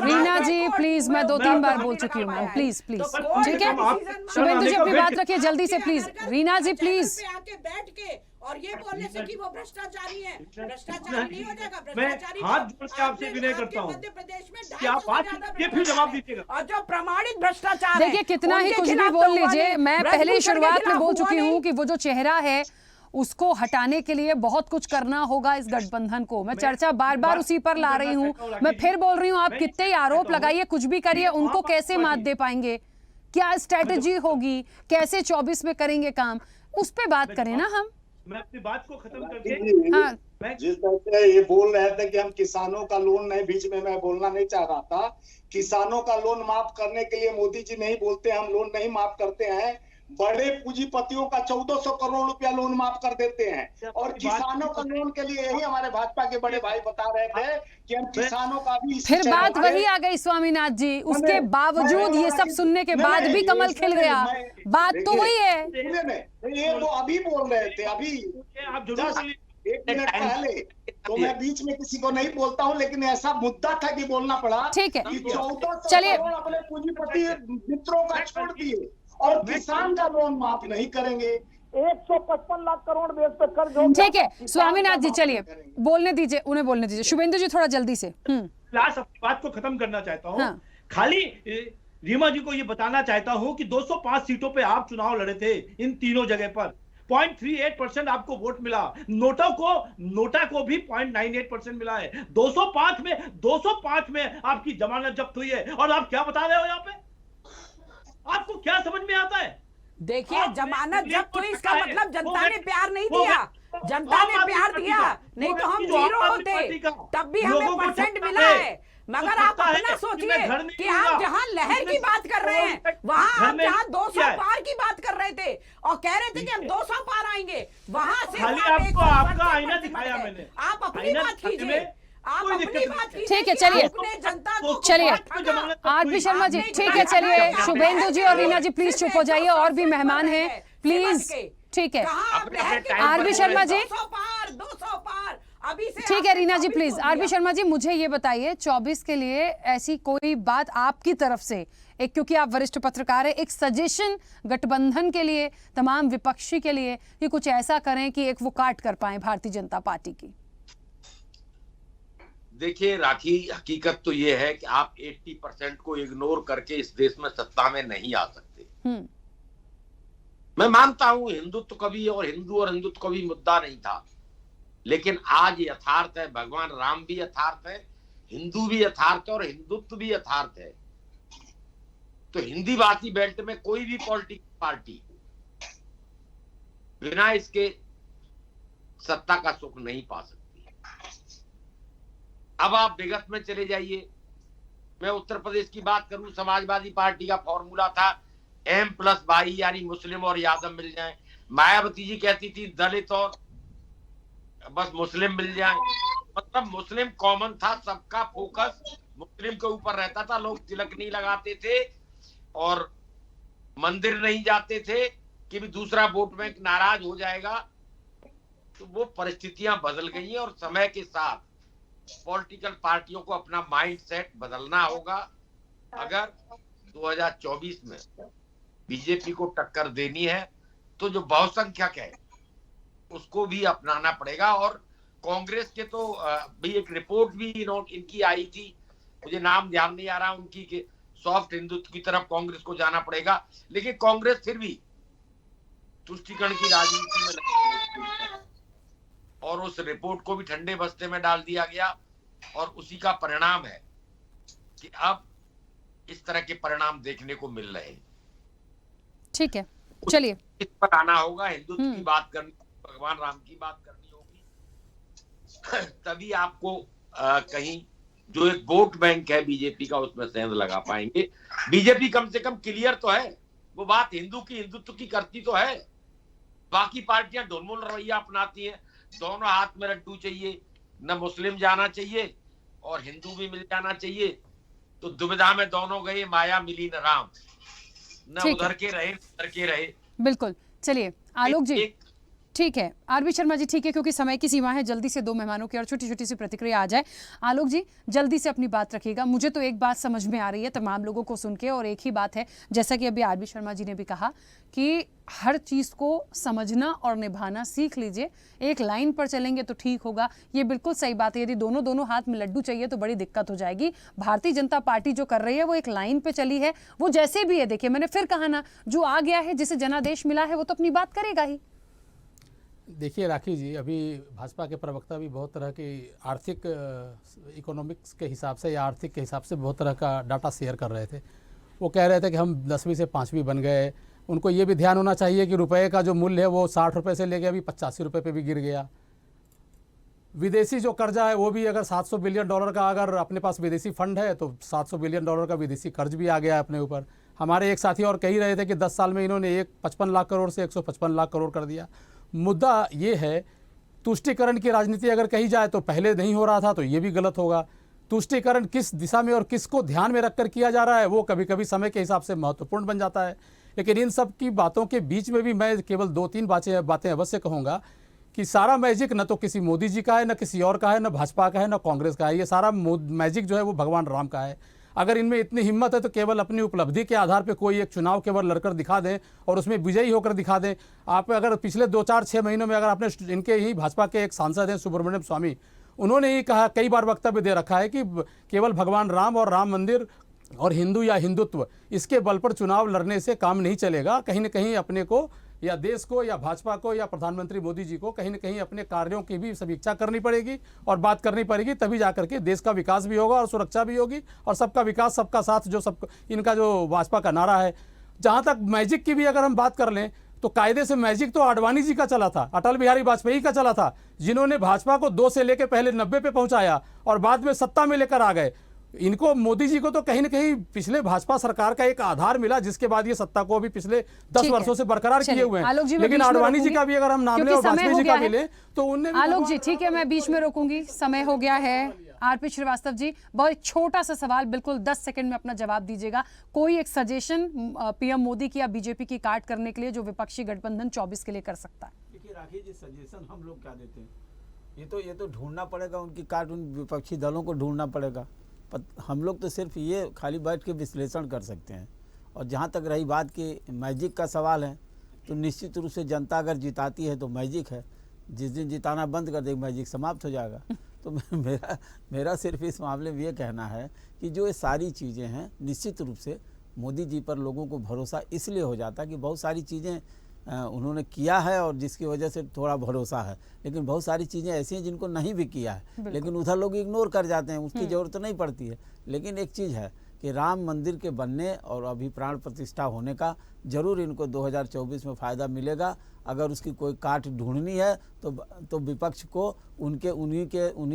रीना जी प्लीज, मैं 2-3 बार बोल चुकी हूँ, प्लीज प्लीज। ठीक है शुभेंदु जी, अपनी बात रखिए जल्दी से प्लीज। रीना जी प्लीज, आके बैठ के और ये बोलने से कि वो भ्रष्टाचारी है, भ्रष्टाचारी नहीं हो जाएगा। भ्रष्टाचारी हाथ जोड़ के आपसे विनय करता हूँ, मध्य प्रदेश में क्या बात, ये फिर जवाब दीजिएगा। और जो प्रमाणित भ्रष्टाचार, देखिए कितना ही कुछ भी बोल लीजिए, मैं पहले शुरुआत में बोल चुकी हूँ कि वो जो चेहरा है उसको हटाने के लिए बहुत कुछ करना होगा इस गठबंधन को। मैं चर्चा बार बार उसी पर ला रही हूँ। मैं फिर बोल रही हूँ, आप कितने ही आरोप लगाइए, कुछ भी करिए, उनको कैसे मात दे पाएंगे? क्या स्ट्रेटेजी होगी? कैसे 24 में करेंगे काम? उस पे बात करें ना हम। मैं अपनी बात को खत्म करके, हाँ, जिस तरह से ये बोल रहे थे कि हम किसानों का लोन नहीं, बीच में मैं बोलना नहीं चाह रहा था। किसानों का लोन माफ करने के लिए मोदी जी नहीं बोलते हम लोन नहीं माफ करते हैं, बड़े पूंजीपतियों का 1400 करोड़ रुपया लोन माफ कर देते हैं। और किसानों का लोन के लिए यही हमारे भाजपा के बड़े भाई बता रहे थे कि हम किसानों का भी। फिर बात वही आ गई स्वामीनाथ जी, उसके बावजूद ये सब सुनने के बाद भी कमल खिल गया। बात तो वही है। ये वो अभी बोल रहे थे, अभी आप जरूर 1 मिनट पहले, तो मैं बीच में किसी को नहीं बोलता हूँ, लेकिन ऐसा मुद्दा था कि बोलना पड़ा। ठीक है, 1400 चलिए करोड़ अपने पूंजीपति मित्रों का छोड़ दिए और किसान का लोन माफ नहीं करेंगे। 155 लाख करोड़ देश पे कर्ज। ठीक है स्वामीनाथ जी, चलिए बोलने दीजिए, उन्हें बोलने दीजिए। शुभेंदु जी थोड़ा जल्दी से। लास्ट अपनी बात को खत्म करना चाहता हूँ। हाँ। खाली रीमा जी को ये बताना चाहता हूँ कि 205 सीटों पे आप चुनाव लड़े थे, इन तीनों जगह पर 0.38% आपको वोट मिला। नोटा को भी 0.98% मिला है। 205 में आपकी जमानत जब्त हुई है, और आप क्या बता रहे हो यहाँ पे? आपको क्या समझ में आता है? देखिए, जमानत जब्त हुई इसका मतलब जनता ने प्यार नहीं दिया। जनता ने प्यार दिया, नहीं तो हम 0 होते, तब भी हमें परसेंट मिला है। मगर आप अपना सोचिए कि आप जहां लहर की बात कर रहे हैं, वहां आप जहां 200 पार की बात कर रहे थे और कह रहे थे कि हम 200 पार आएंगे, वहां से आपका आईना दिखाया मैंने। आप अपनी बात कीजिए, आप अपनी बात कीजिए। ठीक है, चलिए चलिए आरपी शर्मा जी, ठीक है चलिए। शुभेंदु जी और रीना जी प्लीज चुप हो जाइए, और भी मेहमान हैं प्लीज। ठीक है आरपी शर्मा जी, 200 पार अभी से। ठीक है रीना जी प्लीज। आरपी शर्मा जी, मुझे ये बताइए 24 के लिए ऐसी कोई बात आपकी तरफ से, एक क्योंकि आप वरिष्ठ पत्रकार हैं, एक सजेशन गठबंधन के लिए, तमाम विपक्षी के लिए, कि कुछ ऐसा करें कि एक वो काट कर पाए भारतीय जनता पार्टी की। देखिए राखी, हकीकत तो ये है कि आप 80% को इग्नोर करके इस देश में सत्ता में नहीं आ सकते। मैं मानता हूं हिंदुत्व कभी और हिंदुत्व कभी मुद्दा नहीं था, लेकिन आज यथार्थ है। भगवान राम भी यथार्थ है, हिंदू भी यथार्थ है और हिंदुत्व भी यथार्थ है। तो हिंदी भाषी बेल्ट में कोई भी पॉलिटिकल पार्टी बिना इसके सत्ता का सुख नहीं पा सकती। अब आप विगत में चले जाइए, मैं उत्तर प्रदेश की बात करूं, समाजवादी पार्टी का फॉर्मूला था M+22 यानी मुस्लिम और यादव मिल जाएं। मायावती जी कहती थी दलित और बस मुस्लिम मिल जाएं, मतलब मुस्लिम कॉमन था, सबका फोकस मुस्लिम के ऊपर रहता था। लोग तिलक नहीं लगाते थे और मंदिर नहीं जाते थे कि भी दूसरा वोट बैंक नाराज हो जाएगा। तो वो परिस्थितियां बदल गई हैं और समय के साथ पॉलिटिकल पार्टियों को अपना माइंड सेट बदलना होगा। अगर 2024 में बीजेपी को टक्कर देनी है तो जो बहुसंख्यक है उसको भी अपनाना पड़ेगा। और कांग्रेस के तो भी एक रिपोर्ट भी इनकी आई थी, मुझे नाम ध्यान नहीं आ रहा उनकी, कि सॉफ्ट हिंदुत्व की तरफ कांग्रेस को जाना पड़ेगा। लेकिन कांग्रेस फिर भी तुष्टीकरण की राजनीति में लगी और उस रिपोर्ट को भी ठंडे बस्ते में डाल दिया गया और उसी का परिणाम है कि अब इस तरह के परिणाम देखने को मिल रहे हैं। ठीक है, चलिए इस पर आना होगा, हिंदुत्व की बात करनी, भगवान राम की बात करनी होगी, तभी आपको कहीं जो एक वोट बैंक है बीजेपी का उसमें सेंध लगा पाएंगे। बीजेपी कम से कम क्लियर तो है, वो बात हिंदुत्व की करती तो है। बाकी पार्टियां ढुलमुल रवैया अपनाती हैं, दोनों हाथ में लड्डू चाहिए, न मुस्लिम जाना चाहिए और हिंदू भी मिल जाना चाहिए, तो दुविधा में दोनों गए, माया मिली न राम, न उधर के रहे न उधर के रहे। बिल्कुल, चलिए आलोक जी, ठीक है, आरबी शर्मा जी, ठीक है, क्योंकि समय की सीमा है, जल्दी से 2 मेहमानों की और छोटी छोटी सी प्रतिक्रिया आ जाए। आलोक जी जल्दी से अपनी बात रखिएगा। मुझे तो एक बात समझ में आ रही है तमाम लोगों को सुन के, और एक ही बात है, जैसा कि अभी आरबी शर्मा जी ने भी कहा कि हर चीज़ को समझना और निभाना सीख लीजिए। एक लाइन पर चलेंगे तो ठीक होगा, ये बिल्कुल सही बात है। यदि दोनों हाथ में लड्डू चाहिए तो बड़ी दिक्कत हो जाएगी। भारतीय जनता पार्टी जो कर रही है वो एक लाइन पे चली है, वो जैसे भी है, देखिए मैंने फिर कहा ना, जो आ गया है, जिसे जनादेश मिला है, वो तो अपनी बात करेगा ही। देखिए राखी जी, अभी भाजपा के प्रवक्ता भी बहुत तरह की आर्थिक इकोनॉमिक्स के हिसाब से या आर्थिक के हिसाब से बहुत तरह का डाटा शेयर कर रहे थे। वो कह रहे थे कि हम 10वीं से 5वीं बन गए। उनको ये भी ध्यान होना चाहिए कि रुपए का जो मूल्य है वो 60 रुपये से लेके अभी 85 रुपये पे भी गिर गया। विदेशी जो कर्जा है वो भी अगर $700 बिलियन का अगर अपने पास विदेशी फंड है तो $700 बिलियन का विदेशी कर्ज भी आ गया है अपने ऊपर। हमारे एक साथी और कह ही रहे थे कि 10 साल में इन्होंने 55 लाख करोड़ से 155 लाख करोड़ कर दिया। मुद्दा ये है, तुष्टीकरण की राजनीति अगर कही जाए तो पहले नहीं हो रहा था तो ये भी गलत होगा। तुष्टीकरण किस दिशा में और किसको ध्यान में रखकर किया जा रहा है वो कभी कभी समय के हिसाब से महत्वपूर्ण बन जाता है। लेकिन इन सब की बातों के बीच में भी मैं केवल 2-3 बातें अवश्य कहूँगा कि सारा मैजिक न तो किसी मोदी जी का है, न किसी और का है, न भाजपा का है, न कांग्रेस का है। ये सारा मैजिक जो है वो भगवान राम का है। अगर इनमें इतनी हिम्मत है तो केवल अपनी उपलब्धि के आधार पे कोई एक चुनाव केवल लड़कर दिखा दें और उसमें विजयी होकर दिखा दें। आप अगर पिछले 2-4-6 महीनों में अगर आपने इनके ही भाजपा के एक सांसद हैं सुब्रमण्यम स्वामी, उन्होंने ये कहा, कई बार वक्तव्य दे रखा है कि केवल भगवान राम और राम मंदिर और हिंदू या हिंदुत्व, इसके बल पर चुनाव लड़ने से काम नहीं चलेगा। कहीं न कहीं अपने को या देश को या भाजपा को या प्रधानमंत्री मोदी जी को कहीं न कहीं अपने कार्यों की भी समीक्षा करनी पड़ेगी और बात करनी पड़ेगी, तभी जाकर के देश का विकास भी होगा और सुरक्षा भी होगी और सबका विकास सबका साथ, जो सब इनका जो भाजपा का नारा है। जहाँ तक मैजिक की भी अगर हम बात कर लें तो कायदे से मैजिक तो आडवाणी जी का चला था, अटल बिहारी वाजपेयी का चला था, जिन्होंने भाजपा को 2 से लेकर पहले 90 पे पहुंचाया और बाद में सत्ता में लेकर आ गए। इनको, मोदी जी को तो कहीं न कहीं पिछले भाजपा सरकार का एक आधार मिला, जिसके बाद ये सत्ता को अभी पिछले 10 वर्षों से बरकरार किए हुए हैं। लेकिन आडवाणी जी का भी अगर हम नाम लें और वाजपेयी जी का भी लें तो उनने, आलोक जी ठीक है, मैं बीच में रोकूंगी, समय हो गया है। आरपी श्रीवास्तव जी, बहुत छोटा सा सवाल, बिल्कुल 10 सेकंड में अपना जवाब दीजिएगा। कोई एक सजेशन पीएम मोदी की या बीजेपी की काट करने के लिए जो विपक्षी गठबंधन 24 के लिए कर सकता है? देखिए राखी जी, सजेशन हम लोग क्या देते हैं, ये तो ढूंढना पड़ेगा, उनकी काट उन विपक्षी दलों को ढूंढना पड़ेगा। हम लोग तो सिर्फ ये खाली बैठ के विश्लेषण कर सकते हैं। और जहाँ तक रही बात कि मैजिक का सवाल है, तो निश्चित रूप से जनता अगर जिताती है तो मैजिक है, जिस दिन जिताना बंद कर देगी मैजिक समाप्त हो जाएगा। तो मेरा सिर्फ इस मामले में ये कहना है कि जो ये सारी चीज़ें हैं, निश्चित रूप से मोदी जी पर लोगों को भरोसा इसलिए हो जाता है कि बहुत सारी चीज़ें उन्होंने किया है और जिसकी वजह से थोड़ा भरोसा है। लेकिन बहुत सारी चीज़ें ऐसी हैं जिनको नहीं भी किया है, लेकिन उधर लोग इग्नोर कर जाते हैं, उसकी ज़रूरत नहीं पड़ती है। लेकिन एक चीज़ है कि राम मंदिर के बनने और अभी प्राण प्रतिष्ठा होने का जरूर इनको 2024 में फ़ायदा मिलेगा। अगर उसकी कोई काट ढूंढनी है तो विपक्ष को उन्हीं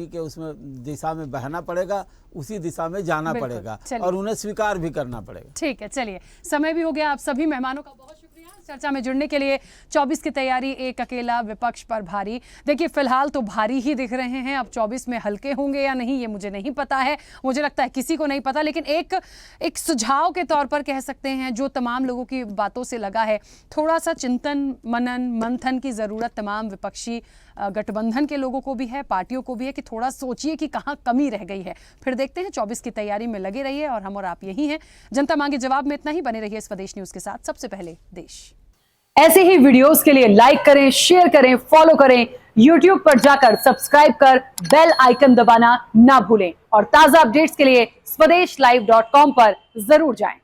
के उसमें दिशा में बहना पड़ेगा, उसी दिशा में जाना पड़ेगा और उन्हें स्वीकार भी करना पड़ेगा। ठीक है, चलिए समय भी हो गया। आप सभी मेहमानों का बहुत शुक्रिया। चर्चा में जुड़ने के लिए 24 की तैयारी एक अकेला विपक्ष पर भारी। देखिए फिलहाल तो भारी ही दिख रहे हैं, अब 24 में हल्के होंगे या नहीं ये मुझे नहीं पता है, मुझे लगता है किसी को नहीं पता, लेकिन एक सुझाव के तौर पर कह सकते हैं जो तमाम लोगों की बातों से लगा है, थोड़ा सा चिंतन मनन मंथन की ज़रूरत तमाम विपक्षी गठबंधन के लोगों को भी है, पार्टियों को भी है कि थोड़ा सोचिए कि कहाँ कमी रह गई है। फिर देखते हैं, 24 की तैयारी में लगे रहिए और हम और आप यही हैं। जनता मांगे जवाब में इतना ही, बने रहिए स्वदेश न्यूज़ के साथ। सबसे पहले देश। ऐसे ही वीडियोस के लिए लाइक करें, शेयर करें, फॉलो करें, YouTube पर जाकर सब्सक्राइब कर बेल आइकन दबाना ना भूलें और ताजा अपडेट्स के लिए स्वदेशलाइव.com पर जरूर जाएं।